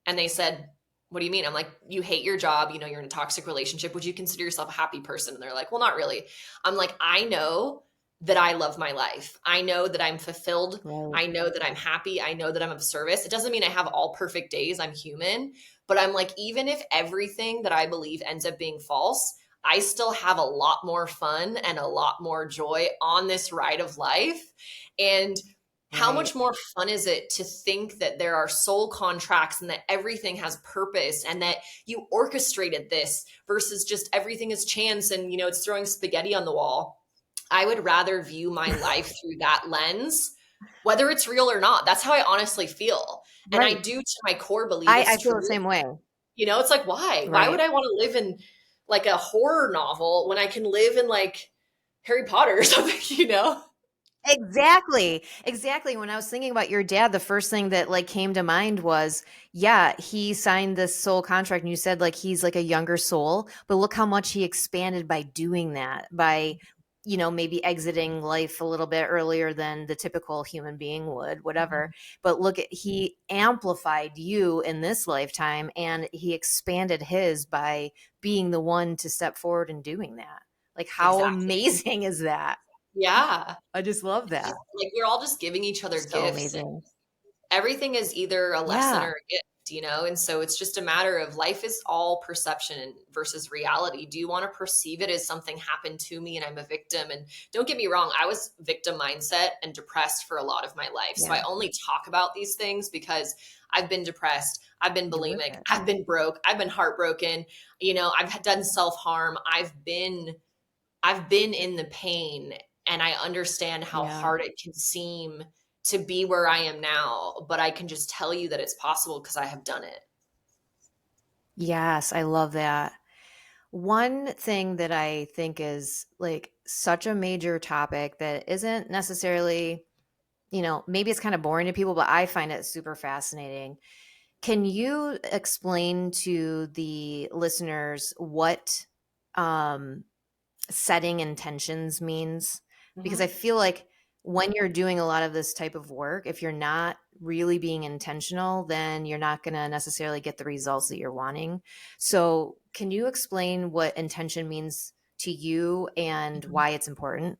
And they said, what do you mean? I'm like, you hate your job, you're in a toxic relationship. Would you consider yourself a happy person? And they're like, well, not really. I'm like, I know that I love my life. I know that I'm fulfilled. Right. I know that I'm happy. I know that I'm of service. It doesn't mean I have all perfect days. I'm human. But I'm like, even if everything that I believe ends up being false, I still have a lot more fun and a lot more joy on this ride of life. And how Right. much more fun is it to think that there are soul contracts and that everything has purpose and that you orchestrated this versus just everything is chance and it's throwing spaghetti on the wall? I would rather view my life through that lens, whether it's real or not. That's how I honestly feel. And I Right. do, to my core, believe I it's feel true. the same way. It's like, why? Why would Right. I want to live in like a horror novel when I can live in like Harry Potter or something? Exactly. Exactly. When I was thinking about your dad, the first thing that like came to mind was, yeah, he signed this soul contract and you said like he's like a younger soul, but look how much he expanded by doing that, by maybe exiting life a little bit earlier than the typical human being would, whatever. But look at he amplified you in this lifetime and he expanded his by being the one to step forward and doing that. Like how Exactly. amazing is that? Yeah. I just love It's that. just like we're all just giving each other So gifts. amazing. Everything is either a lesson Yeah. or a gift. And so it's just a matter of life is all perception versus reality. Do you want to perceive it as something happened to me and I'm a victim? And don't get me wrong, I was victim mindset and depressed for a lot of my life. So Yeah. I only talk about these things because I've been depressed, I've been You live bulimic, it. I've been broke, I've been heartbroken, I've done self-harm, I've been in the pain, and I understand how Yeah. hard it can seem to be where I am now, but I can just tell you that it's possible because I have done it. Yes, I love that. One thing that I think is like such a major topic that isn't necessarily, maybe it's kind of boring to people, but I find it super fascinating. Can you explain to the listeners what um setting intentions means, because I Mhm. feel like when you're doing a lot of this type of work, if you're not really being intentional, then you're not going to necessarily get the results that you're wanting. So, can you explain what intention means to you and Mhm. why it's important?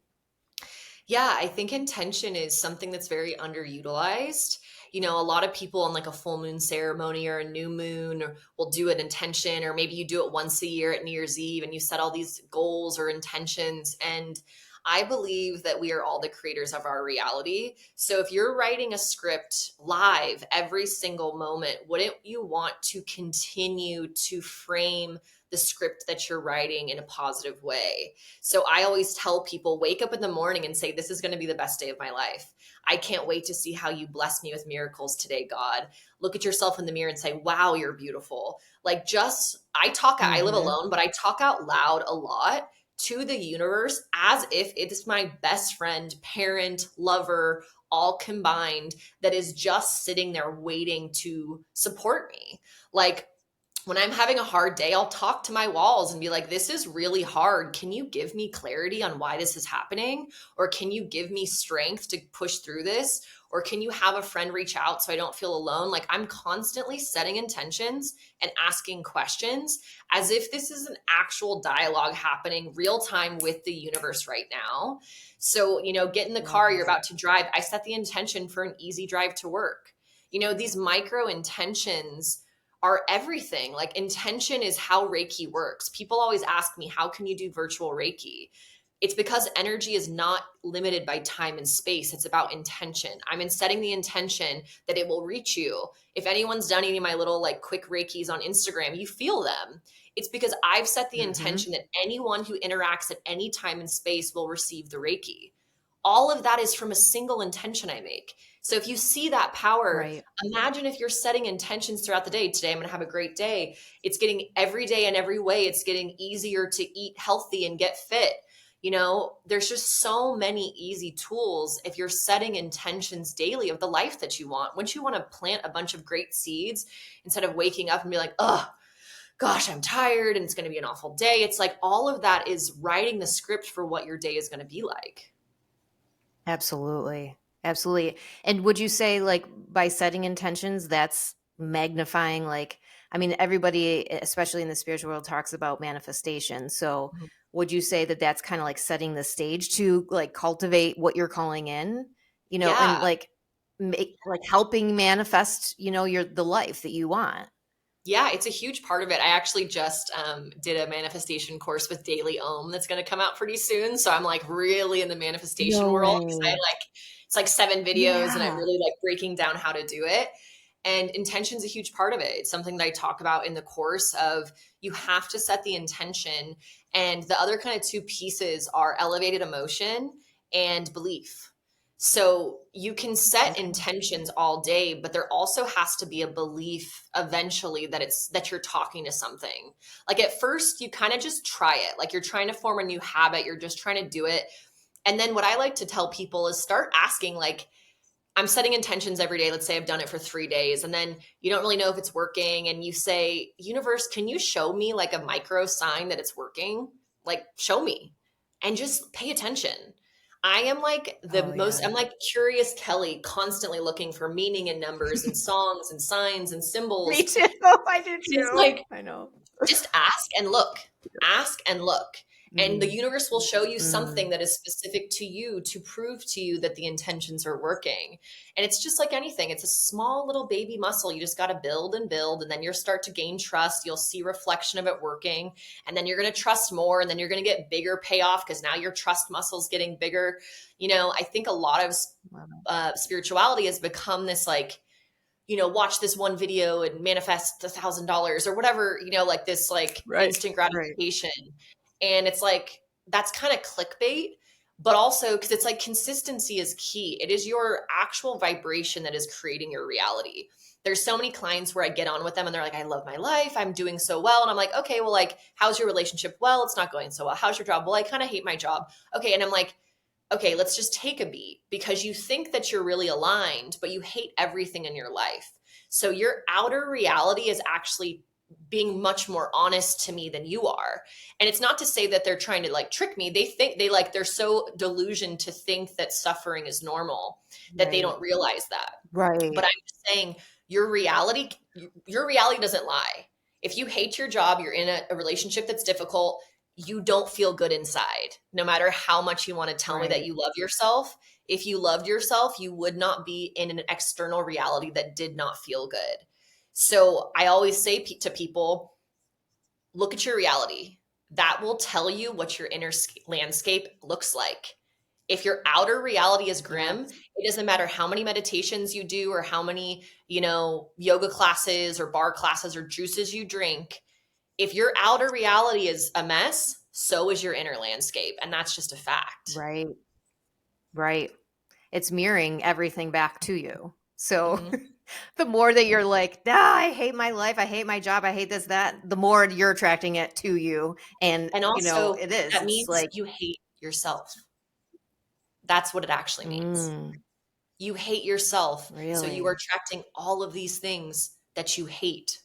Yeah, I think intention is something that's very underutilized. A lot of people on like a full moon ceremony or a new moon will do an intention, or maybe you do it once a year at New Year's Eve and you set all these goals or intentions. And I believe that we are all the creators of our reality. So if you're writing a script live every single moment, wouldn't you want to continue to frame the script that you're writing in a positive way? So I always tell people, wake up in the morning and say, this is going to be the best day of my life. I can't wait to see how you bless me with miracles today, God. Look at yourself in the mirror and say, wow, you're beautiful. Like I live Mhm. alone, but I talk out loud a lot to the universe as if it's my best friend, parent, lover, all combined, that is just sitting there waiting to support me. Like, when I'm having a hard day, I'll talk to my walls and be like, this is really hard. Can you give me clarity on why this is happening? Or can you give me strength to push through this? Or can you have a friend reach out so I don't feel alone? Like, I'm constantly setting intentions and asking questions as if this is an actual dialogue happening real time with the universe right now. So, get in the Love car, you're that. about to drive. I set the intention for an easy drive to work. These micro intentions are everything. Like, intention is how Reiki works. People always ask me, how can you do virtual Reiki? It's because energy is not limited by time and space. It's about intention. I'm in setting the intention that it will reach you. If anyone's done any of my little like quick Reikis on Instagram, you feel them. It's because I've set the Mhm. intention that anyone who interacts at any time and space will receive the Reiki. All of that is from a single intention I make. So if you see that power, Right. imagine if you're setting intentions throughout the day. Today, I'm going to have a great day. It's getting every day in every way. It's getting easier to eat healthy and get fit. There's just so many easy tools if you're setting intentions daily of the life that you want. Once you want to plant a bunch of great seeds instead of waking up and be like, oh, gosh, I'm tired and it's going to be an awful day. It's like all of that is writing the script for what your day is going to be like. Absolutely. Absolutely. And would you say like by setting intentions, that's magnifying like I mean everybody especially in the spiritual world talks about manifestation. So would you say that that's kind of like setting the stage to like cultivate what you're calling in, and Yeah. like make like helping manifest, your the life that you want? Yeah, it's a huge part of it. I actually just did a manifestation course with Daily Om that's going to come out pretty soon. So I'm like really in the manifestation No world because I way. like it's like 7 videos and I'm Yeah. really like breaking down how to do it. And intention's a huge part of it. It's something that I talk about in the course of you have to set the intention. And the other kind of two pieces are elevated emotion and belief. So you can set Okay. intentions all day, but there also has to be a belief eventually that you're talking to something. Like at first you kind of just try it. Like you're trying to form a new habit, you're just trying to do it. And then what I like to tell people is start asking, like, I'm setting intentions every day. Let's say I've done it for 3 days, and then you don't really know if it's working. And you say, universe, can you show me like a micro sign that it's working? Like, show me and just pay attention. I am like Oh I'm yeah. like Curious Kelly, constantly looking for meaning in numbers and songs and signs and Me symbols. too. I do It's too. like, I know. just ask and look, ask and look. And the Mm, universe will show you something mm, that is specific to you to prove to you that the intentions are working. And it's just like anything, it's a small little baby muscle. You just got to build and build. And then you'll start to gain trust. You'll see reflection of it working. And then you're going to trust more. And then you're going to get bigger payoff because now your trust muscle's getting bigger. I think a lot of love it. spirituality has become this like, watch this one video and manifest $1,000 or whatever, like this like Right. instant Right. gratification. And it's like, that's kind of clickbait, but also because it's like consistency is key. It is your actual vibration that is creating your reality. There's so many clients where I get on with them and they're like, I love my life. I'm doing so well. And I'm like, okay, well, like, how's your relationship? Well, it's not going so well. How's your job? Well, I kind of hate my job. Okay. And I'm like, okay, let's just take a beat because you think that you're really aligned, but you hate everything in your life. So your outer reality is actually being much more honest to me than you are. And it's not to say that they're trying to like trick me. They think they're so delusioned to think that suffering is normal that they Right. don't realize that. But Right. I'm just saying your reality doesn't lie. If you hate your job, you're in a relationship that's difficult, you don't feel good inside. No matter how much you want to tell me that Right. you love yourself, if you loved yourself, you would not be in an external reality that did not feel good. So I always say to people, look at your reality. That will tell you what your inner landscape looks like. If your outer reality is grim, Yes. it doesn't matter how many meditations you do or how many, yoga classes or bar classes or juices you drink. If your outer reality is a mess, so is your inner landscape. And that's just a fact. Right. Right. It's mirroring everything back to you. So Mhm. the more that you're like, nah, I hate my life, I hate my job, I hate this, that, the more you're attracting it to you. And, And also, it is. that It's means like, you hate yourself. That's what it actually means. mm, You hate yourself. So you are really? attracting all of these things that you hate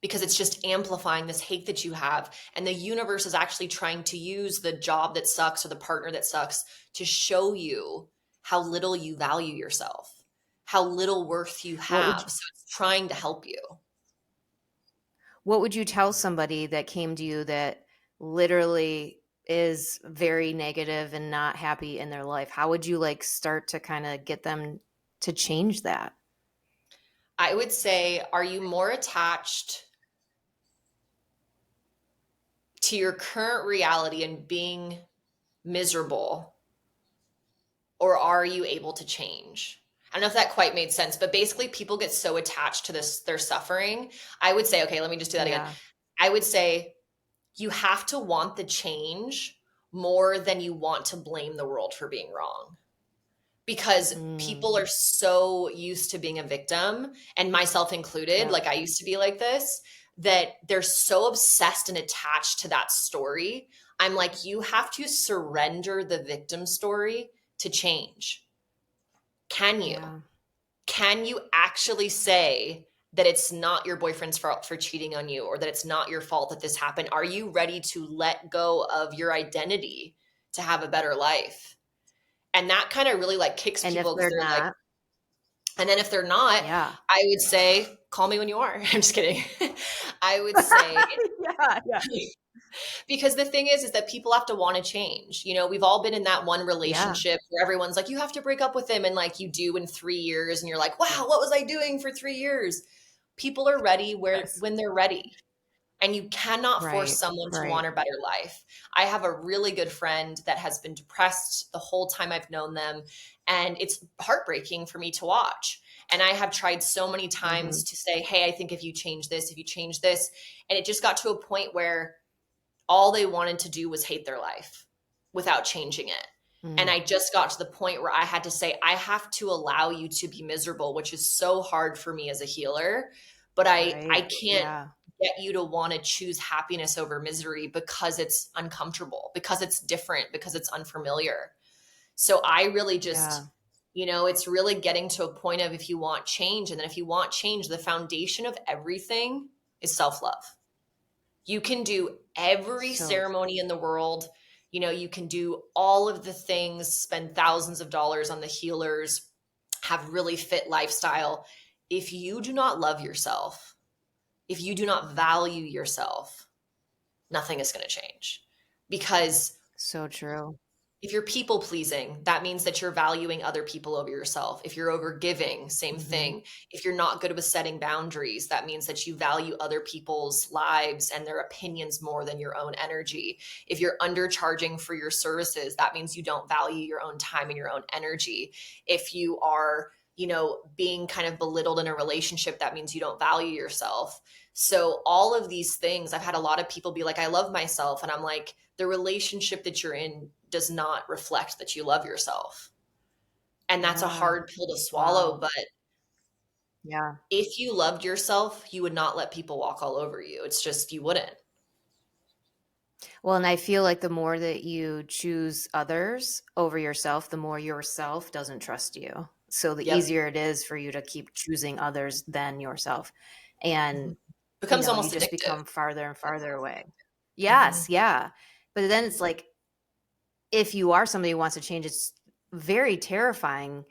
because it's just amplifying this hate that you have. And the universe is actually trying to use the job that sucks or the partner that sucks to show you how little you value yourself, how little worth you What have. would you, So it's trying to help you. what would you tell somebody that came to you that literally is very negative and not happy in their life? How would you like start to kind of get them to change that? I would say, are you more attached to your current reality and being miserable, or are you able to change? I don't know if that quite made sense, but basically people get so attached to their suffering. I would say, okay, let me just do that again. Yeah. I would say you have to want the change more than you want to blame the world for being wrong. Because Mm, people are so used to being a victim, and myself included, yeah. like I used to be like this, that they're so obsessed and attached to that story. I'm like, you have to surrender the victim story to change. Can you? Yeah. Can you actually say that it's not your boyfriend's fault for cheating on you or that it's not your fault that this happened? Are you ready to let go of your identity to have a better life? And that kind of really like kicks And if people because they're they're like, not, and then if they're not, yeah. I would say, call me when you are. I'm just kidding. I would say, Yeah, yeah. because the thing is that people have to want to change. We've all been in that one Yeah. relationship where everyone's like, you have to break up with him. And like you do in 3 years. And you're like, wow, what was I doing for 3 years? People are ready Yes. when they're ready. And you cannot force Right. someone to Right. want a better life. I have a really good friend that has been depressed the whole time I've known them, and it's heartbreaking for me to watch. And I have tried so many Mhm. times to say, hey, I think if you change this, if you change this, and it just got to a point where all they wanted to do was hate their life without changing it. And Mm. I just got to the point where I had to say, I have to allow you to be miserable, which is so hard for me as a healer. But I Right. can't Yeah. get you to want to choose happiness over misery because it's uncomfortable, because it's different, because it's unfamiliar. So I really Yeah. just, it's really getting to a point of if you want change. And then if you want change, the foundation of everything is self love. You can do every So ceremony in the world. You can do all of the things, spend thousands of dollars on the healers, have really fit lifestyle. If you do not love yourself, if you do not value yourself, nothing is going to change. Because so true. if you're people pleasing, that means that you're valuing other people over yourself. If you're over giving, same Mhm. thing. If you're not good with setting boundaries, that means that you value other people's lives and their opinions more than your own energy. If you're undercharging for your services, that means you don't value your own time and your own energy. If you are, being kind of belittled in a relationship, that means you don't value yourself. So all of these things, I've had a lot of people be like, I love myself. And I'm like, the relationship that you're in does not reflect that you love yourself. And that's a Yeah. hard pill to swallow. Wow. But Yeah. if you loved yourself, you would not let people walk all over you. It's just, you wouldn't. Well, and I feel like the more that you choose others over yourself, the more yourself doesn't trust you. So the Yep. easier it is for you to keep choosing others than yourself. And, Mhm. Becomes you almost just addictive. become farther and farther away. Yes, Mhm. yeah. But then it's like, if you are somebody who wants to change, it's very terrifying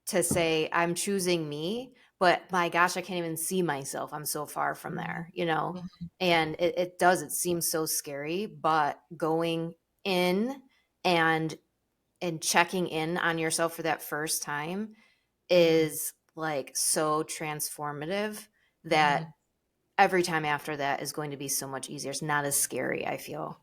to say, I'm choosing me, but my gosh, I can't even see myself. I'm so far from Mhm. there, you know? Mhm. And it seems so scary, but going in and checking in on yourself for that first time Mhm. is like so transformative that Mhm. every time after that is going to be so much easier. It's not as scary, I feel.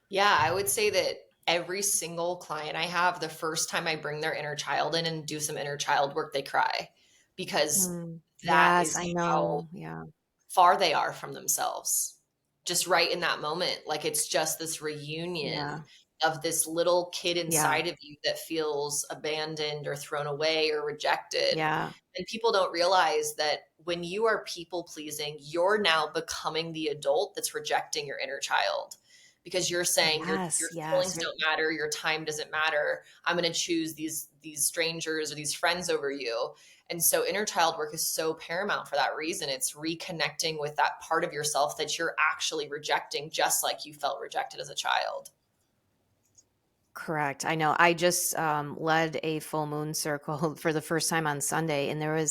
Yeah, I would say that every single client I have, the first time I bring their inner child in and do some inner child work, they cry because Mm. that Yes, is I how know. Yeah. far they are from themselves. Just right in that moment. Like it's just this reunion Yeah. of this little kid Yeah. inside of you that feels abandoned or thrown away or rejected. Yeah. And people don't realize that when you are people pleasing, you're now becoming the adult that's rejecting your inner child because you're saying your Yes. Yes. feelings don't matter, your time doesn't matter. I'm going to choose these strangers or these friends over you. And so inner child work is so paramount for that reason. It's reconnecting with that part of yourself that you're actually rejecting, just like you felt rejected as a child. Correct. I know. I just led a full moon circle for the first time on Sunday, and I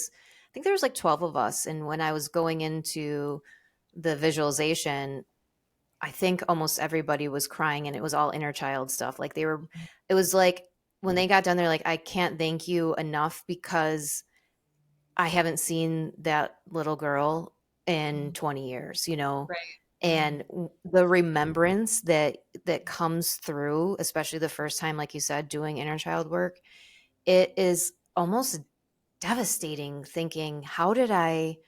think there was like 12 of us. And when I was going into the visualization, I think almost everybody was crying, and it was all inner child stuff. It was like when they got done, they're like, I can't thank you enough because I haven't seen that little girl in Mhm. 20 years, you know? Right. Mhm. And the remembrance that comes through, especially the first time, like you said, doing inner child work, it is almost devastating thinking, how did I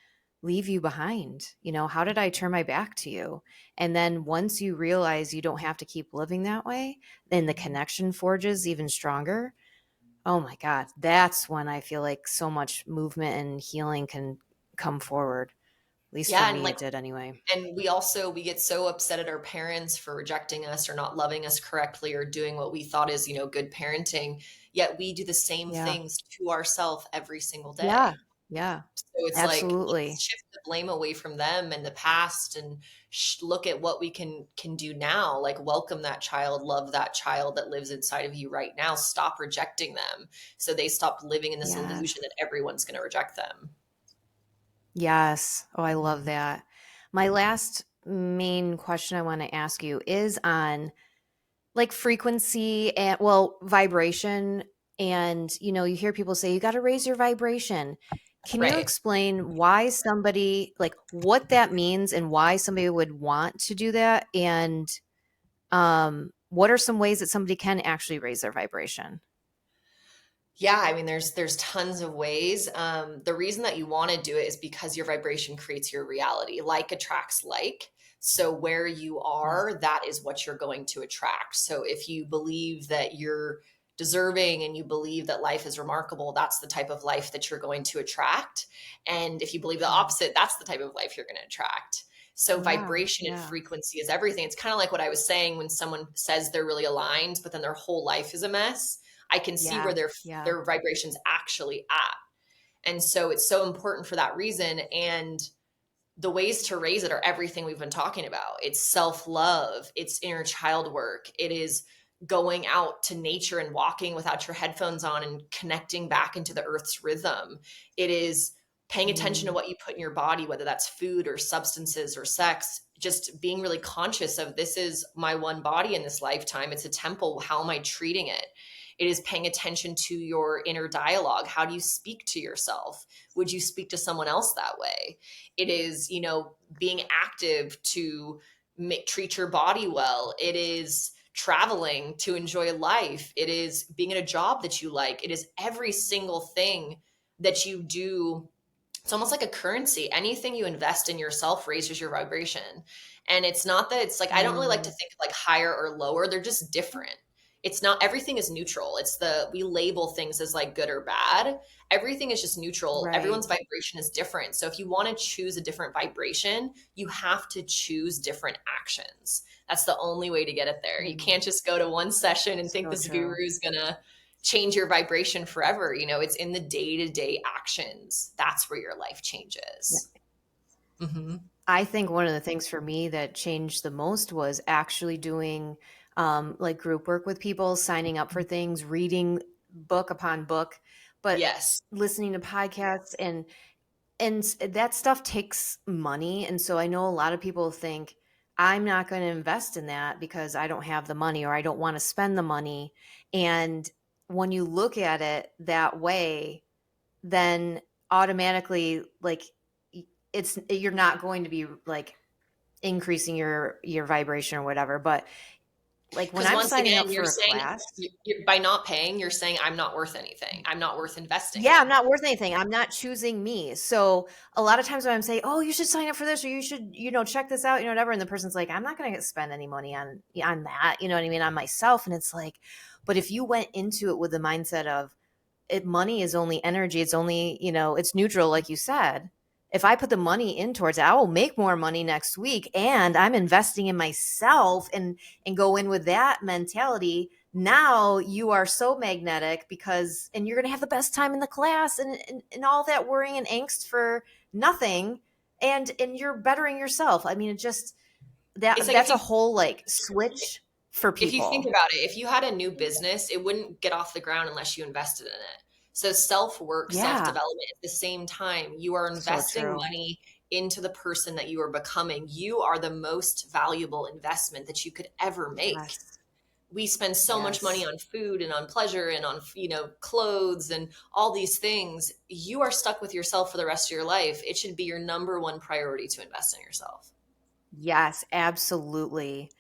leave you behind? You know, how did I turn my back to you? And then once you realize you don't have to keep living that way, then the Mhm. connection forges even stronger. Oh my God, that's when I feel like so much movement and healing can come forward. At least for Yeah, and me, like it did anyway. and we get so upset at our parents for rejecting us or not loving us correctly or doing what we thought is, good parenting, yet we do the same Yeah. things to ourselves every single Yeah. day. Yeah. So it's like, let's Absolutely. shift the blame away from them and the past and look at what we can do now. Like welcome that child, love that child that lives inside of you right now. Stop rejecting them so they stop living in this illusion Yes. that everyone's going to reject them. Yes. Oh, I love that. My last main question I want to ask you is on like frequency and, well, vibration. And, you hear people say, you got to raise your vibration. Can you Right. explain why somebody, like what that means and why somebody would want to do that? And what are some ways that somebody can actually raise their vibration? Yeah, I mean, there's tons of ways. The reason that you want to do it is because your vibration creates your reality. Like attracts like. So where you Mm. are, that is what you're going to attract. So if you believe that you're deserving and you believe that life is remarkable, that's the type of life that you're going to attract. And if you believe the Mm. opposite, that's the type of life you're going to attract. So Yeah, vibration and yeah, frequency is everything. It's kind of like what I was saying when someone says they're really aligned, but then their whole life is a mess. I can see yeah, where their yeah. their vibrations actually at. And so it's so important for that reason. And the ways to raise it are everything we've been talking about. It's self-love, it's inner child work, it is going out to nature and walking without your headphones on and connecting back into the earth's rhythm. It is paying attention to Mm. what you put in your body, whether that's food or substances or sex, just being really conscious of this is my one body in this lifetime. It's a temple. How am I treating it? It is paying attention to your inner dialogue. How do you speak to yourself? Would you speak to someone else that way? It is, being active to treat your body well. It is traveling to enjoy life. It is being in a job that you like. It is every single thing that you do. It's almost like a currency. Anything you invest in yourself raises your vibration. And it's not that it's like, I don't really like to Mm. think of like higher or lower. They're just different. It's not, everything is neutral. We label things as like good or bad. Everything is just neutral. Right. Everyone's vibration is different. So if you want to choose a different vibration, you have to choose different actions. That's the only way to get it there. You Mm. can't just go to one session and think So this true. guru is going to change your vibration forever. It's in the day-to-day actions. That's where your life Yeah. changes. Hmm. I think one of the things for me that changed the most was actually doing like group work with people, signing up for things, reading book upon book, but Yes. listening to podcasts and that stuff takes money. And so I know a lot of people think I'm not going to invest in that because I don't have the money or I don't want to spend the money. And when you look at it that way, then automatically like it's you're not going to be like increasing your vibration or whatever. But like when Because I'm once signing again, up you're for a saying, class, by not paying, you're saying, I'm not worth anything. I'm not worth investing yeah, I'm in. not worth anything. I'm not choosing me. So a lot of times when I'm saying, "Oh, you should sign up for this, or you should, check this out," whatever, and the person's like, "I'm not going to spend any money on that," you know what I mean, on myself, and it's like, but if you went into it with the mindset of money is only energy, it's only it's neutral, like you said. If I put the money in towards it, I will make more money next week, and I'm investing in myself, and go in with that mentality. Now you are so magnetic because and you're going to have the best time in the class, and all that worrying and angst for nothing, and you're bettering yourself. I mean, it just It's like that's a whole like switch for if you think people. about it, if you had a new business, it wouldn't get off the ground unless you invested in it. So self work, self Yeah, development, at the same time, you are so investing true. money into the person that you are becoming. You are the most valuable investment that you could ever make. Yes, We spend so much money yes. on food and on pleasure and on clothes and all these things. You are stuck with yourself for the rest of your life. It should be your number one priority to invest in yourself. Yes, absolutely.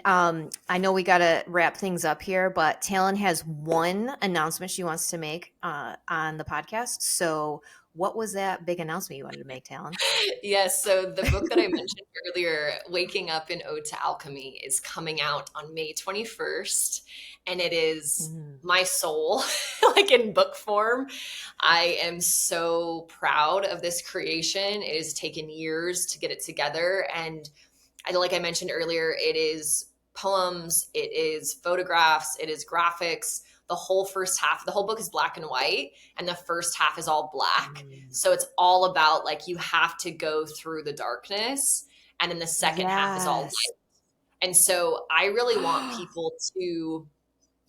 I know we got to wrap things up here, but Talyn has one announcement she wants to make on the podcast. So, what was that big announcement you wanted to make, Talyn? Yes, so the book that I mentioned earlier, Waking Up in Ode to Alchemy, is coming out on May 21st, and it is Mm. my soul, like in book form. I am so proud of this creation. It has taken years to get it together, and like I mentioned earlier, it is poems, it is photographs, it is graphics. The whole first half, the whole book is black and white, and the first half is all black. Mm. So it's all about like you have to go through the darkness, and then the second half is all Yes. light. And so I really want people to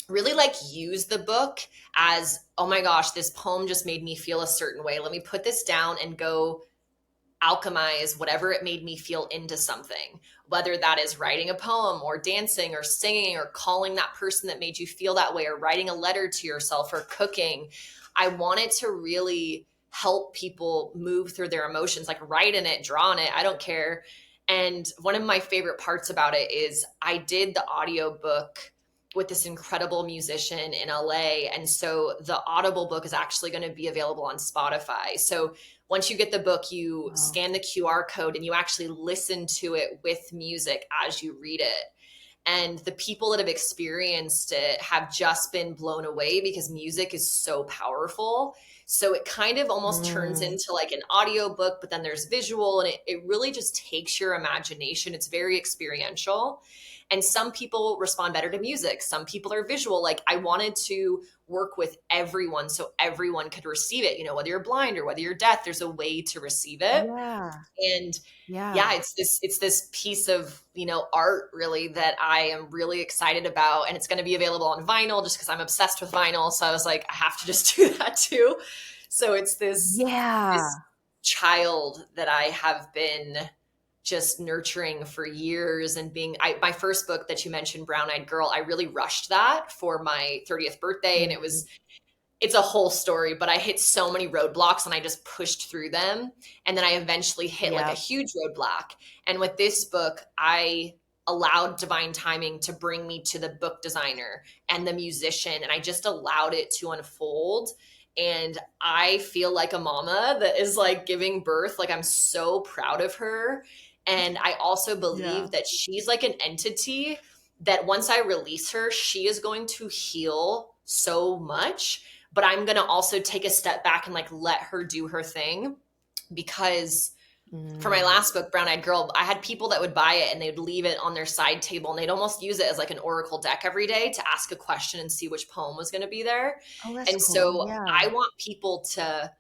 really like use the book as, oh my gosh, this poem just made me feel a certain way. Let me put this down and go alchemize whatever it made me feel into something, whether that is writing a poem or dancing or singing or calling that person that made you feel that way or writing a letter to yourself or cooking. I want it to really help people move through their emotions, like write in it, draw in it, I don't care. And one of my favorite parts about it is I did the audiobook with this incredible musician in LA. And so the Audible book is actually going to be available on Spotify. So once you get the book, you Wow. scan the QR code and you actually listen to it with music as you read it. And the people that have experienced it have just been blown away because music is so powerful. So it kind of almost turns Mm, into like an audiobook, but then there's visual, and it really just takes your imagination. It's very experiential. And some people respond better to music. Some people are visual. Like I wanted to work with everyone so everyone could receive it. You know, whether you're blind or whether you're deaf, there's a way to receive it. yeah. And yeah, Yeah. it's this piece of, art really that I am really excited about, and it's going to be available on vinyl just because I'm obsessed with vinyl. So I was like, I have to just do that too. So it's this Yeah. child that I have been just nurturing for years, and my first book that you mentioned, Brown Eyed Girl, I really rushed that for my 30th birthday, and Mm, it's a whole story, but I hit so many roadblocks and I just pushed through them. And then I eventually hit like a yeah. huge roadblock. And with this book, I allowed divine timing to bring me to the book designer and the musician. And I just allowed it to unfold. And I feel like a mama that is like giving birth. Like I'm so proud of her. And I also Yeah. believe that she's like an entity that once I release her, she is going to heal so much, but I'm going to also take a step back and like let her do her thing. Because for my Mm. last book, Brown Eyed Girl, I had people that would buy it and they'd leave it on their side table and they'd almost use it as like an oracle deck every day to ask a question and see which poem was going to be there. Oh, that's And cool. so Yeah. I want people to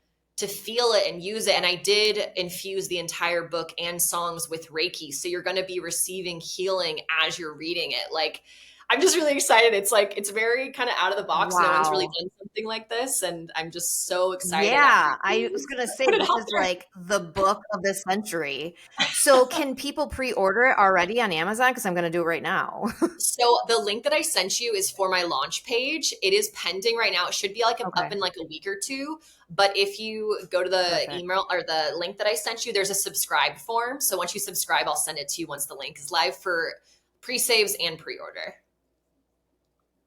feel it and use it. And I did infuse the entire book and songs with Reiki. So you're going to be receiving healing as you're reading it. Like, I'm just really excited. It's like, it's very kind of out of the box. No one's really Wow. done something like this. And I'm just so excited. I Yeah, I was gonna say put it this out is there. like the book of the century. So can people pre-order it already on Amazon? Because I'm gonna do it right now. So the link that I sent you is for my launch page. It is pending right now. It should be like up Okay, in like a week or two. But if you go to the perfect. email or the link that I sent you, there's a subscribe form. So once you subscribe, I'll send it to you once the link is live for pre-saves and pre-order.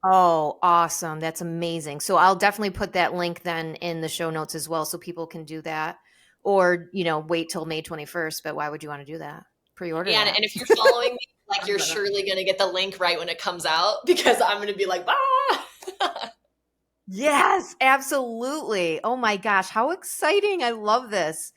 Oh, awesome. That's amazing. So I'll definitely put that link then in the show notes as well so people can do that. Or, wait till May 21st, but why would you want to do that? Pre-order Yeah, that. and if you're following me, like I'm you're gonna. surely gonna get the link right when it comes out because I'm gonna be like, ah. Yes, absolutely. Oh my gosh, how exciting. I love this.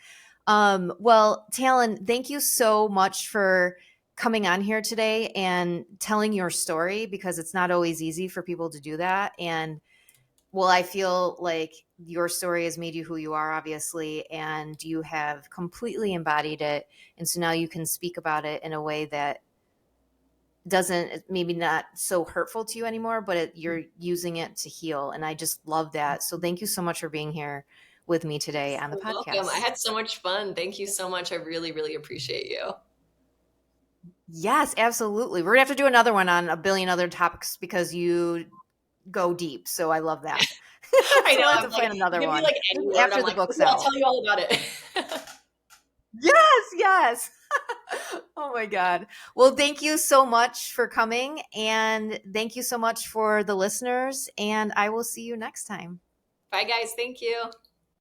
Well, Talon, thank you so much for coming on here today and telling your story because it's not always easy for people to do that. And well, I feel like your story has made you who you are, obviously, and you have completely embodied it. And so now you can speak about it in a way that doesn't maybe not so hurtful to you anymore, but you're using it to heal. And I just love that. So thank you so much for being here with me today on the So welcome. I podcast. had so much fun. Thank you so much. I really, really appreciate you. Yes, absolutely. We're gonna have to do another one on a billion other topics because you go deep. So I love that. I So know. we'll have I'm to like, plan another give me one like any maybe word. after I'm the like, book's okay, I'll out. tell you all about it. Yes, yes. Oh my God. Well, thank you so much for coming. And thank you so much for the listeners. And I will see you next time. Bye, guys. Thank you.